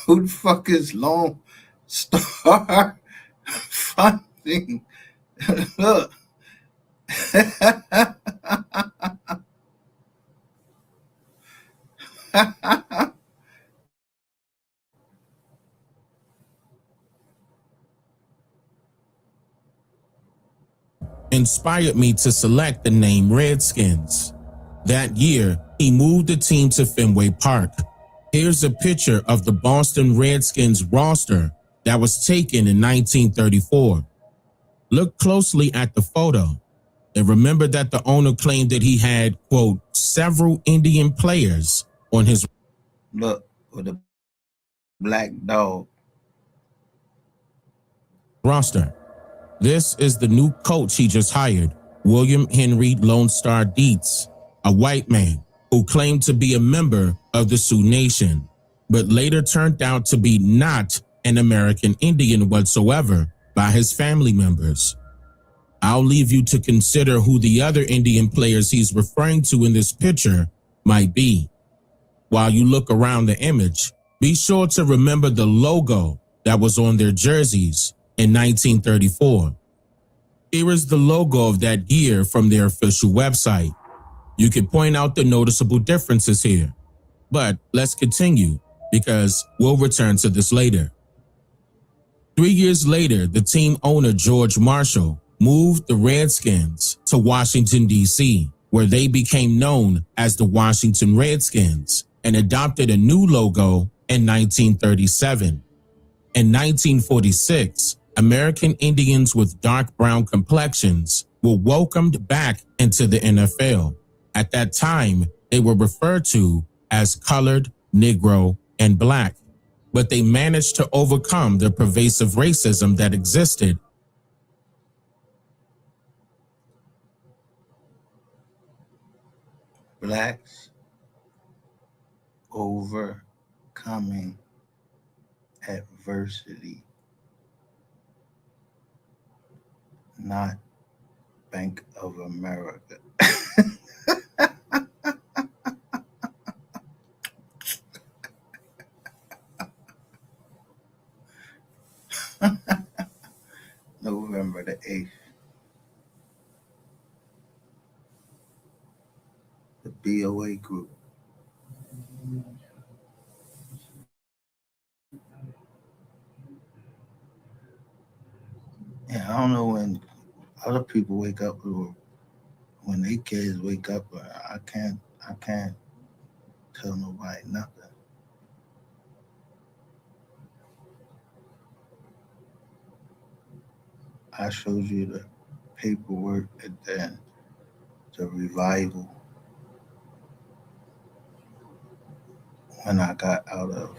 Speaker 2: Who the fuck is Lone Star Funding? Look.
Speaker 3: Inspired me to select the name Redskins. That year, he moved the team to Fenway Park. Here's a picture of the Boston Redskins roster that was taken in 1934. Look closely at the photo and remember that the owner claimed that he had, quote, several Indian players on his
Speaker 2: Look, with a black dog
Speaker 3: roster. This is the new coach he just hired, William Henry Lone Star Dietz, a white man who claimed to be a member of the Sioux Nation, but later turned out to be not an American Indian whatsoever by his family members. I'll leave you to consider who the other Indian players he's referring to in this picture might be. While you look around the image, be sure to remember the logo that was on their jerseys in 1934. Here is the logo of that year from their official website. You can point out the noticeable differences here. But let's continue because we'll return to this later. 3 years later, the team owner George Marshall moved the Redskins to Washington, D.C., where they became known as the Washington Redskins and adopted a new logo in 1937. In 1946, American Indians with dark brown complexions were welcomed back into the NFL. At that time, they were referred to as colored, Negro, and black, but they managed to overcome the pervasive racism that existed.
Speaker 2: Blacks overcoming adversity, not Bank of America. November the 8th. The BOA group. Yeah, I don't know when other people wake up or when they kids wake up, but I can't tell nobody nothing. I showed you the paperwork and then the revival when I got out of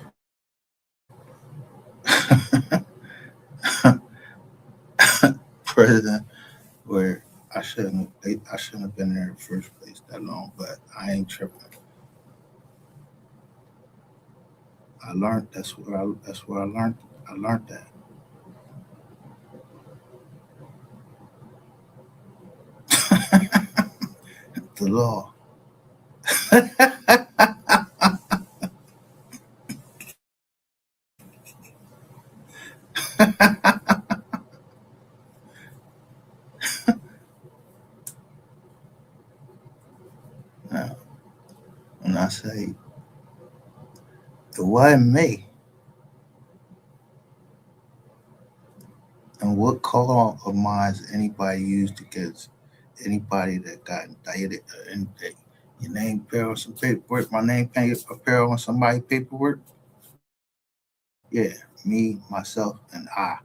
Speaker 2: prison, where I shouldn't have been there in the first place that long, but I ain't tripping. I learned that's where I learned that. The law. Now, when I say it wasn't me, and what call of mine anybody used against anybody that got indicted and your name appear on some paperwork, my name can't appear on somebody's paperwork? Yeah, me, myself, and I.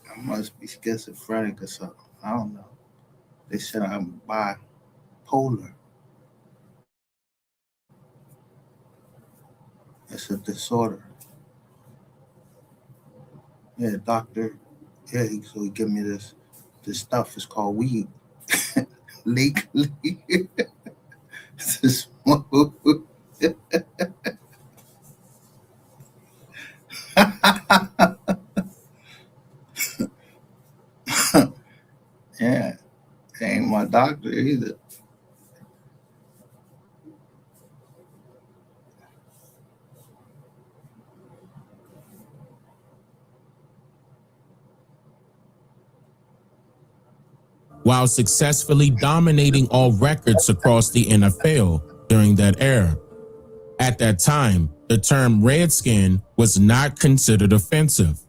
Speaker 2: I must be schizophrenic or something. I don't know. They said I'm bipolar. It's a disorder. Yeah, doctor. Yeah, so he give me this stuff. It's called weed. Legally. To smoke. Yeah, he ain't my doctor either.
Speaker 3: While successfully dominating all records across the NFL during that era. At that time, the term redskin was not considered offensive.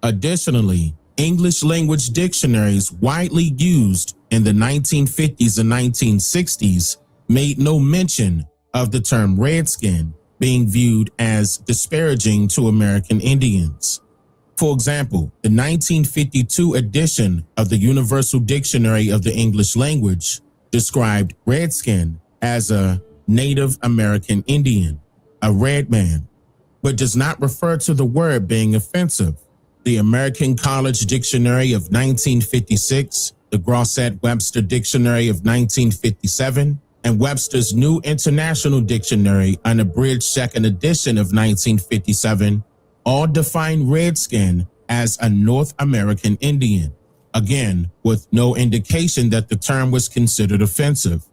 Speaker 3: Additionally, English language dictionaries widely used in the 1950s and 1960s made no mention of the term redskin being viewed as disparaging to American Indians. For example, the 1952 edition of the Universal Dictionary of the English Language described redskin as a Native American Indian, a red man, but does not refer to the word being offensive. The American College Dictionary of 1956, the Grosset-Webster Dictionary of 1957, and Webster's New International Dictionary, an abridged second edition of 1957, all define redskin as a North American Indian, again, with no indication that the term was considered offensive.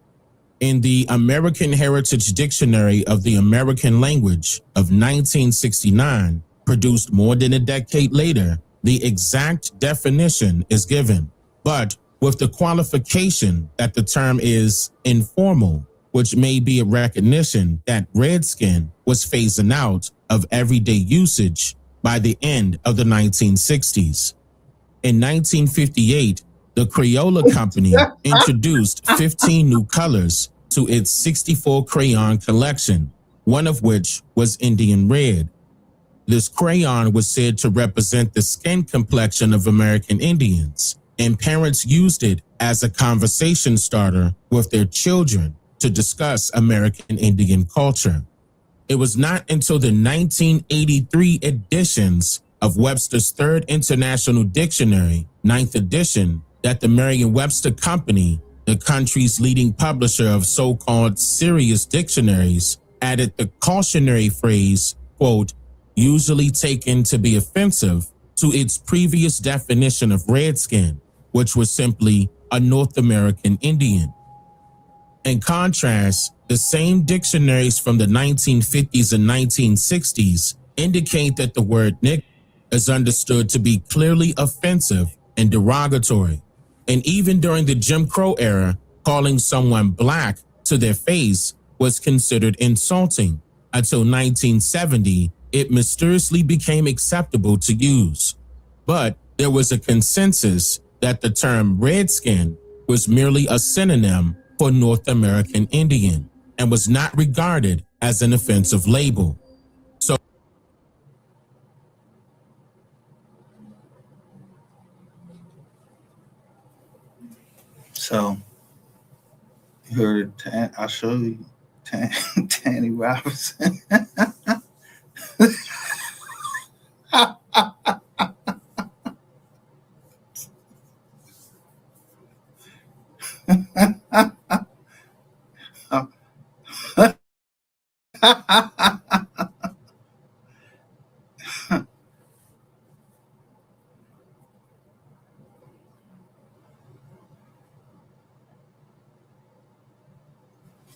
Speaker 3: In the American Heritage Dictionary of the American Language of 1969, produced more than a decade later, the exact definition is given, but with the qualification that the term is informal, which may be a recognition that redskin was phasing out of everyday usage by the end of the 1960s. In 1958, the Crayola Company introduced 15 new colors to its 64 crayon collection, one of which was Indian red. This crayon was said to represent the skin complexion of American Indians, and parents used it as a conversation starter with their children to discuss American Indian culture. It was not until the 1983 editions of Webster's Third International Dictionary, 9th edition, that the Merriam-Webster Company, the country's leading publisher of so-called serious dictionaries, added the cautionary phrase, quote, usually taken to be offensive, to its previous definition of redskin, which was simply a North American Indian. In contrast, the same dictionaries from the 1950s and 1960s indicate that the word nigger is understood to be clearly offensive and derogatory. And even during the Jim Crow era, calling someone black to their face was considered insulting. Until 1970, it mysteriously became acceptable to use. But there was a consensus that the term redskin was merely a synonym for North American Indian and was not regarded as an offensive label. So
Speaker 2: So you heard I'll show you Tanny Robinson.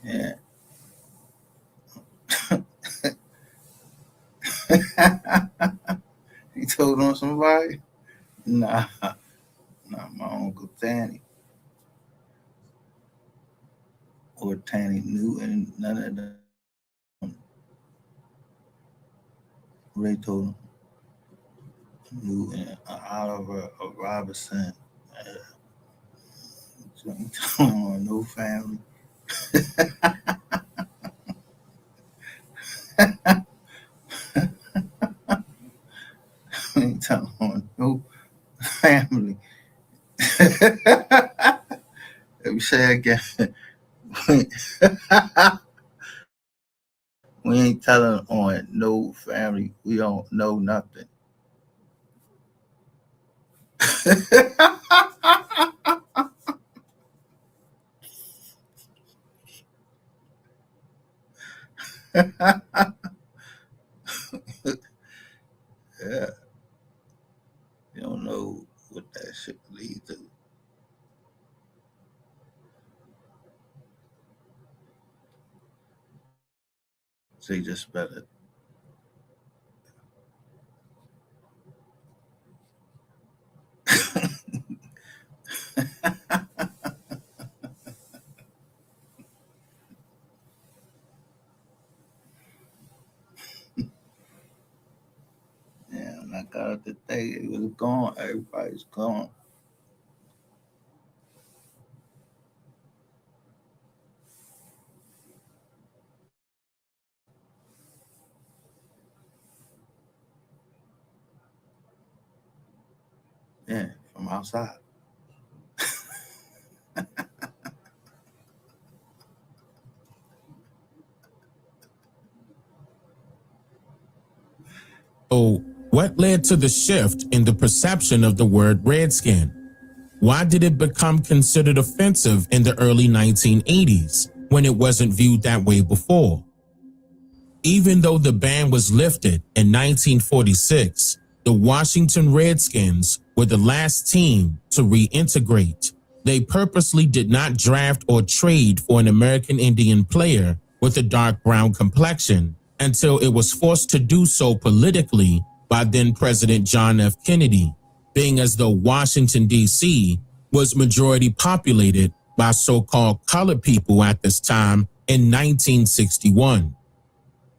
Speaker 2: Yeah. He told on somebody? Nah, not my Uncle Tanny. Or Tanny Newton, none of them. Ray told him Newton, Oliver, Robinson. So he told him no family. He told him no family. Let me say again. We ain't telling on no family. We don't know nothing. Yeah. You don't know what that shit leads to. So you just better. Yeah, when I got up today, it was gone. Everybody's gone. Yeah, from outside.
Speaker 3: So, what led to the shift in the perception of the word redskin? Why did it become considered offensive in the early 1980s when it wasn't viewed that way before? Even though the ban was lifted in 1946, the Washington Redskins were the last team to reintegrate. They purposely did not draft or trade for an American Indian player with a dark brown complexion until it was forced to do so politically by then President John F. Kennedy, being as though Washington, D.C. was majority populated by so-called colored people at this time in 1961.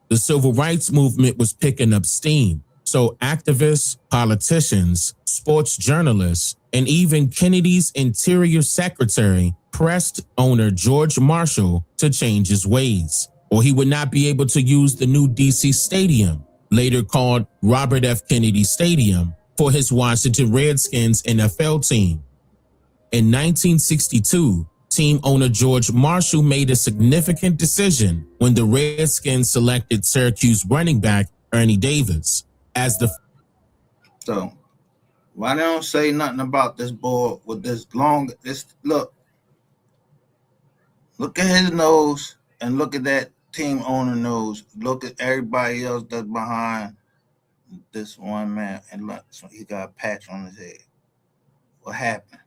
Speaker 3: The civil rights movement was picking up steam, so activists, politicians, sports journalists, and even Kennedy's Interior Secretary pressed owner George Marshall to change his ways, or he would not be able to use the new DC Stadium, later called Robert F. Kennedy Stadium, for his Washington Redskins NFL team. In 1962, team owner George Marshall made a significant decision when the Redskins selected Syracuse running back Ernie Davis as the.
Speaker 2: So, why they don't say nothing about this boy with this long? This look at his nose and look at that team owner nose. Look at everybody else that's behind this one man, and look, so he got a patch on his head. What happened?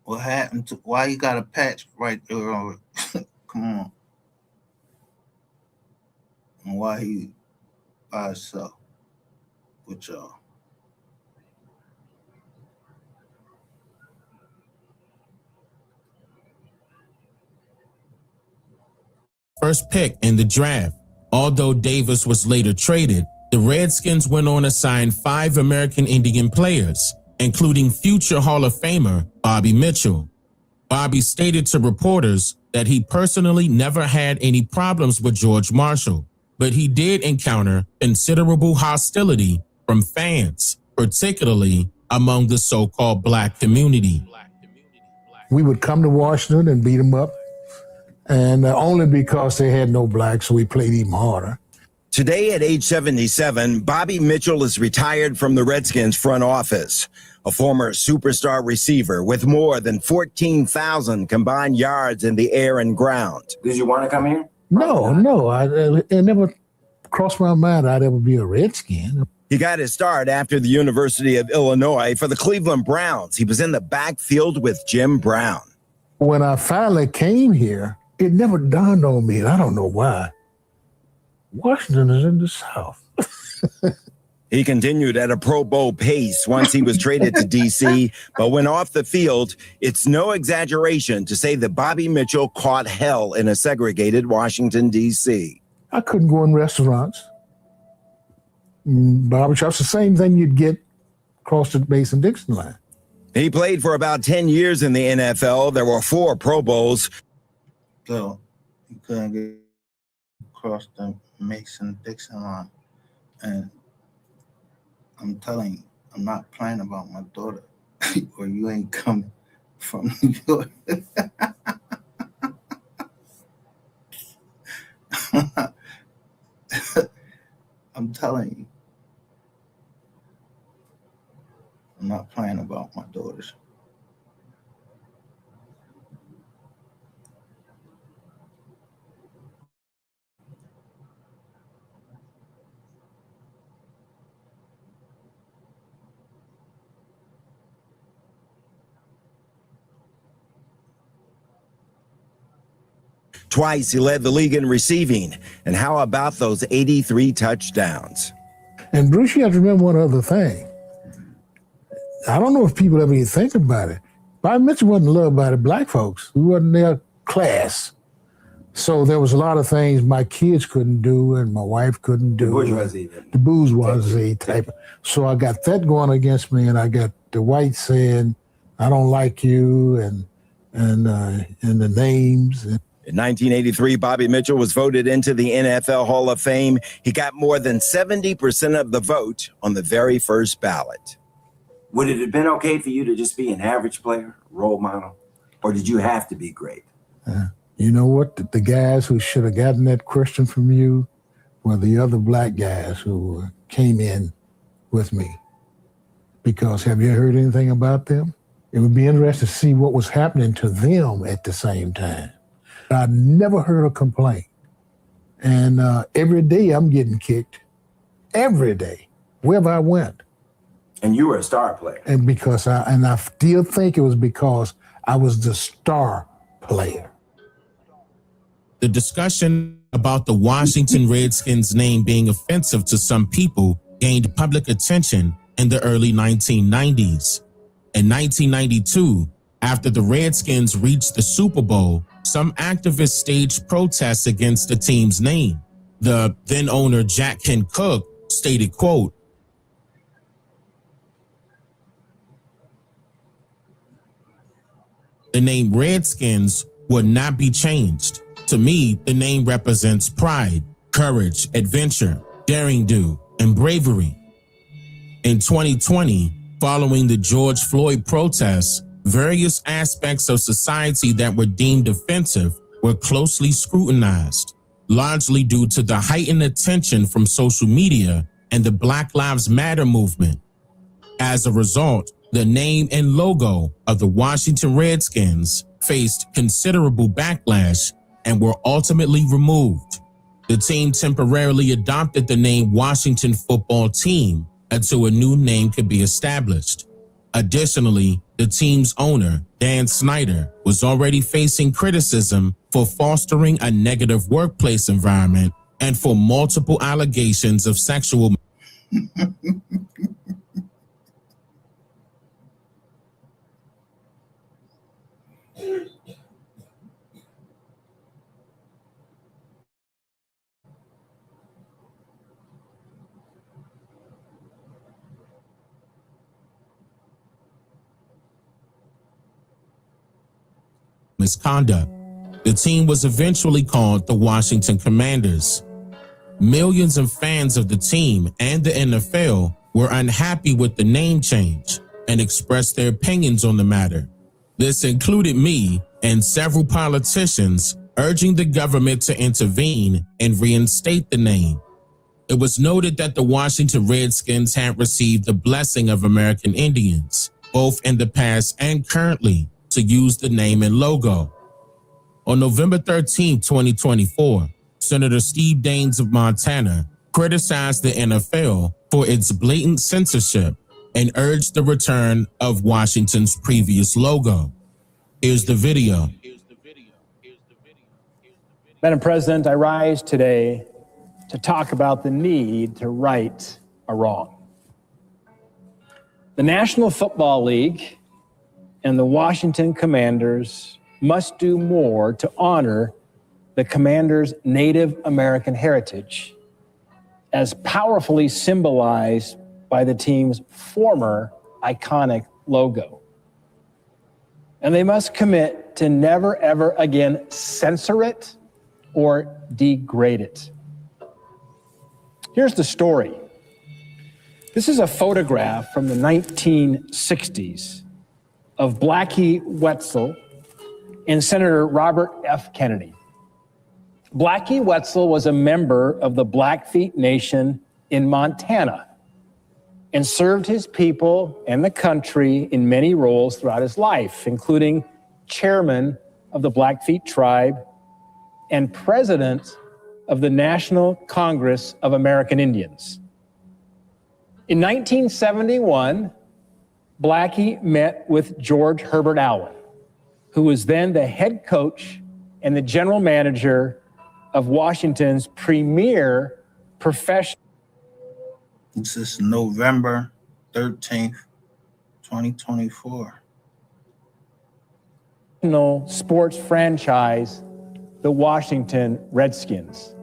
Speaker 2: What happened to why you got a patch right there? Come on. And why he by himself with y'all?
Speaker 3: First pick in the draft. Although Davis was later traded, the Redskins went on to sign 5 American Indian players, including future Hall of Famer Bobby Mitchell. Bobby stated to reporters that he personally never had any problems with George Marshall, but he did encounter considerable hostility from fans, particularly among the so-called black community.
Speaker 18: We would come to Washington and beat them up, and only because they had no blacks, so we played even harder.
Speaker 19: Today at age 77, Bobby Mitchell is retired from the Redskins front office, a former superstar receiver with more than 14,000 combined yards in the air and ground.
Speaker 20: Did you want to come here?
Speaker 18: No. It never crossed my mind I'd ever be a Redskin.
Speaker 19: He got his start after the University of Illinois for the Cleveland Browns. He was in the backfield with Jim Brown.
Speaker 18: When I finally came here, it never dawned on me, and I don't know why. Washington is in the South.
Speaker 19: He continued at a Pro Bowl pace once he was traded to D.C., but when off the field, it's no exaggeration to say that Bobby Mitchell caught hell in a segregated Washington, D.C.
Speaker 18: I couldn't go in restaurants. Barbershops, the same thing you'd get across the Mason-Dixon line.
Speaker 19: He played for about 10 years in the NFL. There were 4 Pro Bowls.
Speaker 2: So you couldn't get across the Mason-Dixon line. And I'm telling you, I'm not playing about my daughter, or you ain't coming from New York. I'm telling you, I'm not playing about my daughters.
Speaker 19: Twice he led the league in receiving. And how about those 83 touchdowns?
Speaker 18: And Bruce, you have to remember one other thing. I don't know if people ever even think about it. Bobby Mitchell wasn't loved by the black folks. We wasn't their class. So there was a lot of things my kids couldn't do and my wife couldn't do. The bourgeoisie type. So I got that going against me, and I got the whites saying, I don't like you, and the names.
Speaker 19: In 1983, Bobby Mitchell was voted into the NFL Hall of Fame. He got more than 70% of the vote on the very first ballot.
Speaker 20: Would it have been okay for you to just be an average player, role model, or did you have to be great?
Speaker 18: You know what? The guys who should have gotten that question from you were the other black guys who came in with me. Because have you heard anything about them? It would be interesting to see what was happening to them at the same time. I never heard a complaint. And every day I'm getting kicked. Every day, wherever I went.
Speaker 20: And you were a star player.
Speaker 18: And because I still think it was because I was the star player.
Speaker 3: The discussion about the Washington Redskins name being offensive to some people gained public attention in the early 1990s. In 1992, after the Redskins reached the Super Bowl, some activists staged protests against the team's name. The then owner, Jack Ken Cook, stated, quote, "The name Redskins would not be changed. To me, the name represents pride, courage, adventure, daring do, and bravery." In 2020, following the George Floyd protests, various aspects of society that were deemed offensive were closely scrutinized, largely due to the heightened attention from social media and the Black Lives Matter movement. As a result, the name and logo of the Washington Redskins faced considerable backlash and were ultimately removed. The team temporarily adopted the name Washington Football Team until a new name could be established. Additionally, the team's owner, Dan Snyder, was already facing criticism for fostering a negative workplace environment and for multiple allegations of sexual. misconduct. The team was eventually called the Washington Commanders. Millions of fans of the team and the NFL were unhappy with the name change and expressed their opinions on the matter. This included me and several politicians urging the government to intervene and reinstate the name. It was noted that the Washington Redskins had received the blessing of American Indians, both in the past and currently, to use the name and logo. On November 13, 2024, Senator Steve Daines of Montana criticized the NFL for its blatant censorship and urged the return of Washington's previous logo. Here's the video.
Speaker 21: Madam President, I rise today to talk about the need to right a wrong. The National Football League and the Washington Commanders must do more to honor the Commanders' Native American heritage, as powerfully symbolized by the team's former iconic logo. And they must commit to never, ever again censor it or degrade it. Here's the story. This is a photograph from the 1960s of Blackie Wetzel and Senator Robert F. Kennedy. Blackie Wetzel was a member of the Blackfeet Nation in Montana and served his people and the country in many roles throughout his life, including chairman of the Blackfeet tribe and president of the National Congress of American Indians. In 1971, Blackie met with George Herbert Allen, who was then the head coach and the general manager of Washington's premier professional.
Speaker 2: This is November 13th, 2024.
Speaker 21: Sports franchise, the Washington Redskins.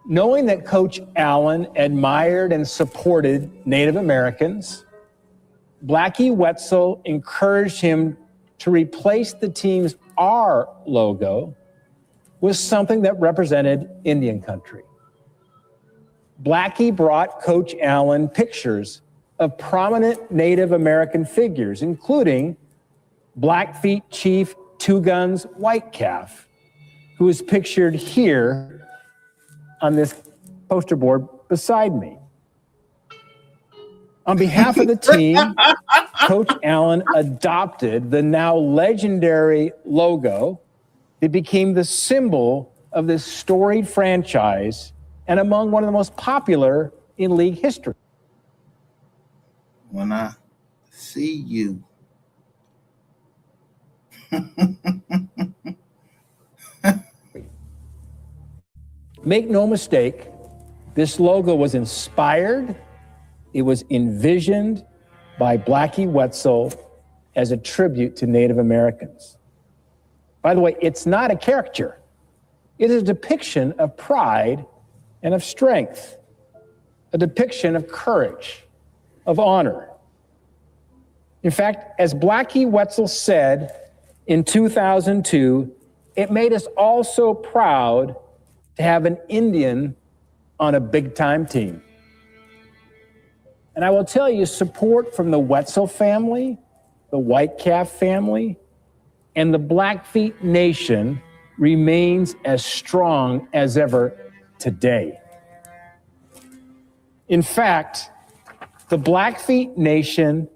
Speaker 21: Knowing that Coach Allen admired and supported Native Americans, Blackie Wetzel encouraged him to replace the team's R logo with something that represented Indian country. Blackie brought Coach Allen pictures of prominent Native American figures, including Blackfeet Chief Two Guns White Calf, who is pictured here on this poster board beside me. On behalf of the team, Coach Allen adopted the now legendary logo that became the symbol of this storied franchise and among one of the most popular in league history.
Speaker 2: When I see you,
Speaker 21: Make no mistake, this logo was inspired, it was envisioned by Blackie Wetzel as a tribute to Native Americans. By the way, it's not a caricature. It is a depiction of pride and of strength, a depiction of courage, of honor. In fact, as Blackie Wetzel said in 2002, it made us all so proud to have an Indian on a big-time team. And I will tell you, support from the Wetzel family, the White Calf family, and the Blackfeet Nation remains as strong as ever today. In fact, the Blackfeet Nation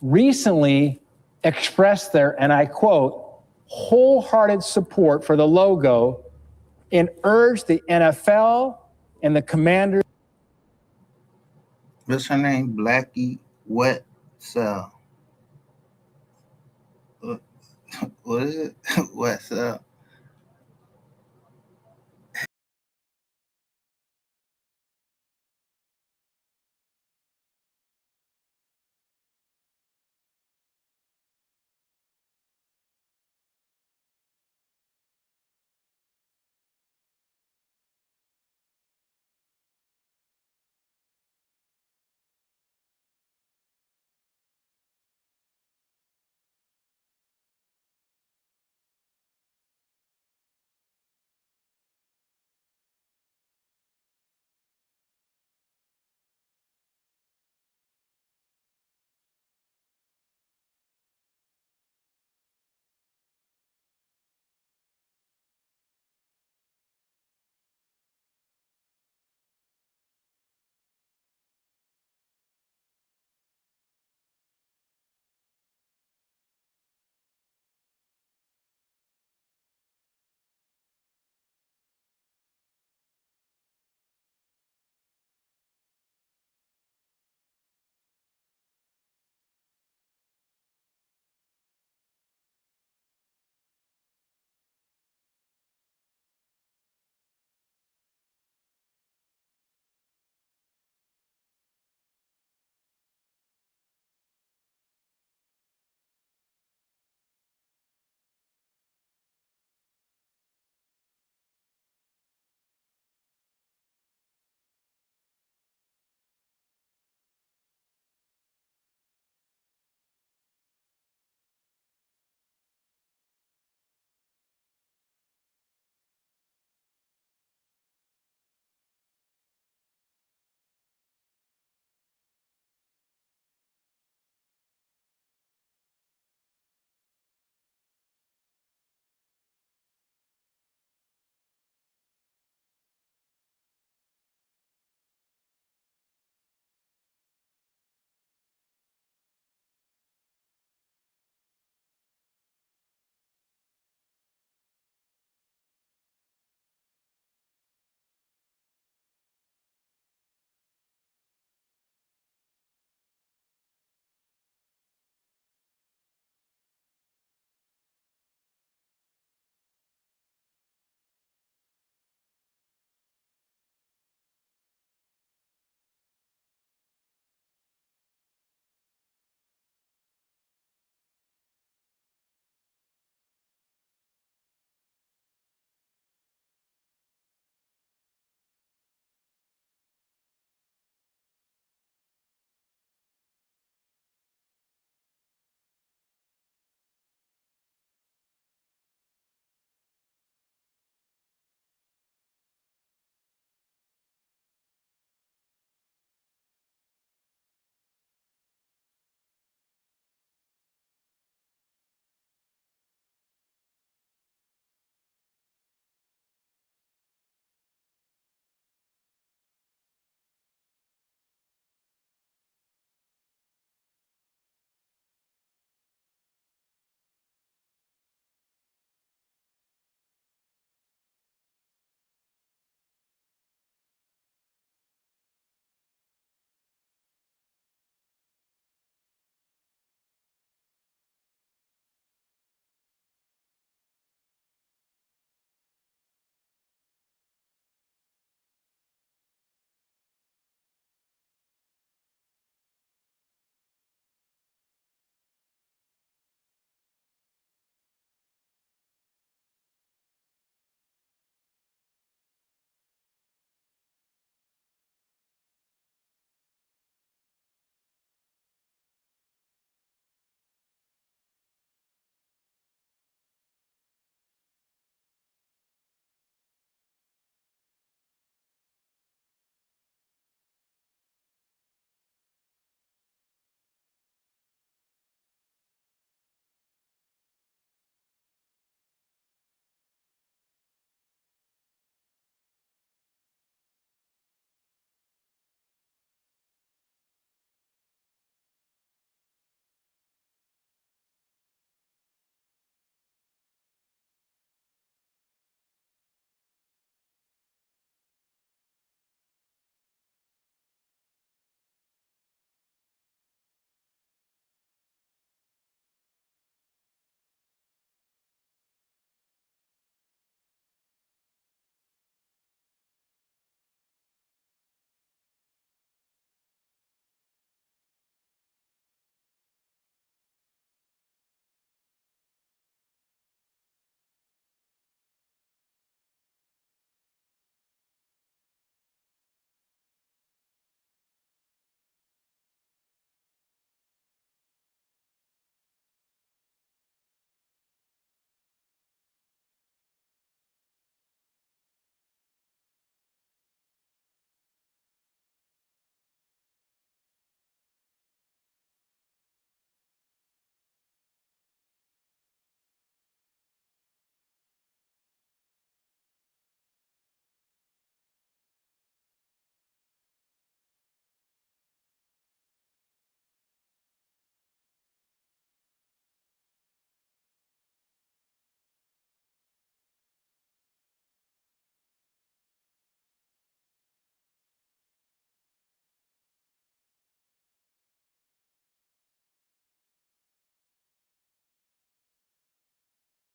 Speaker 21: recently expressed their, and I quote, wholehearted support for the logo and urged the NFL and the Commanders.
Speaker 2: what's her name? Blackie Wetzel. What is it? Wetzel.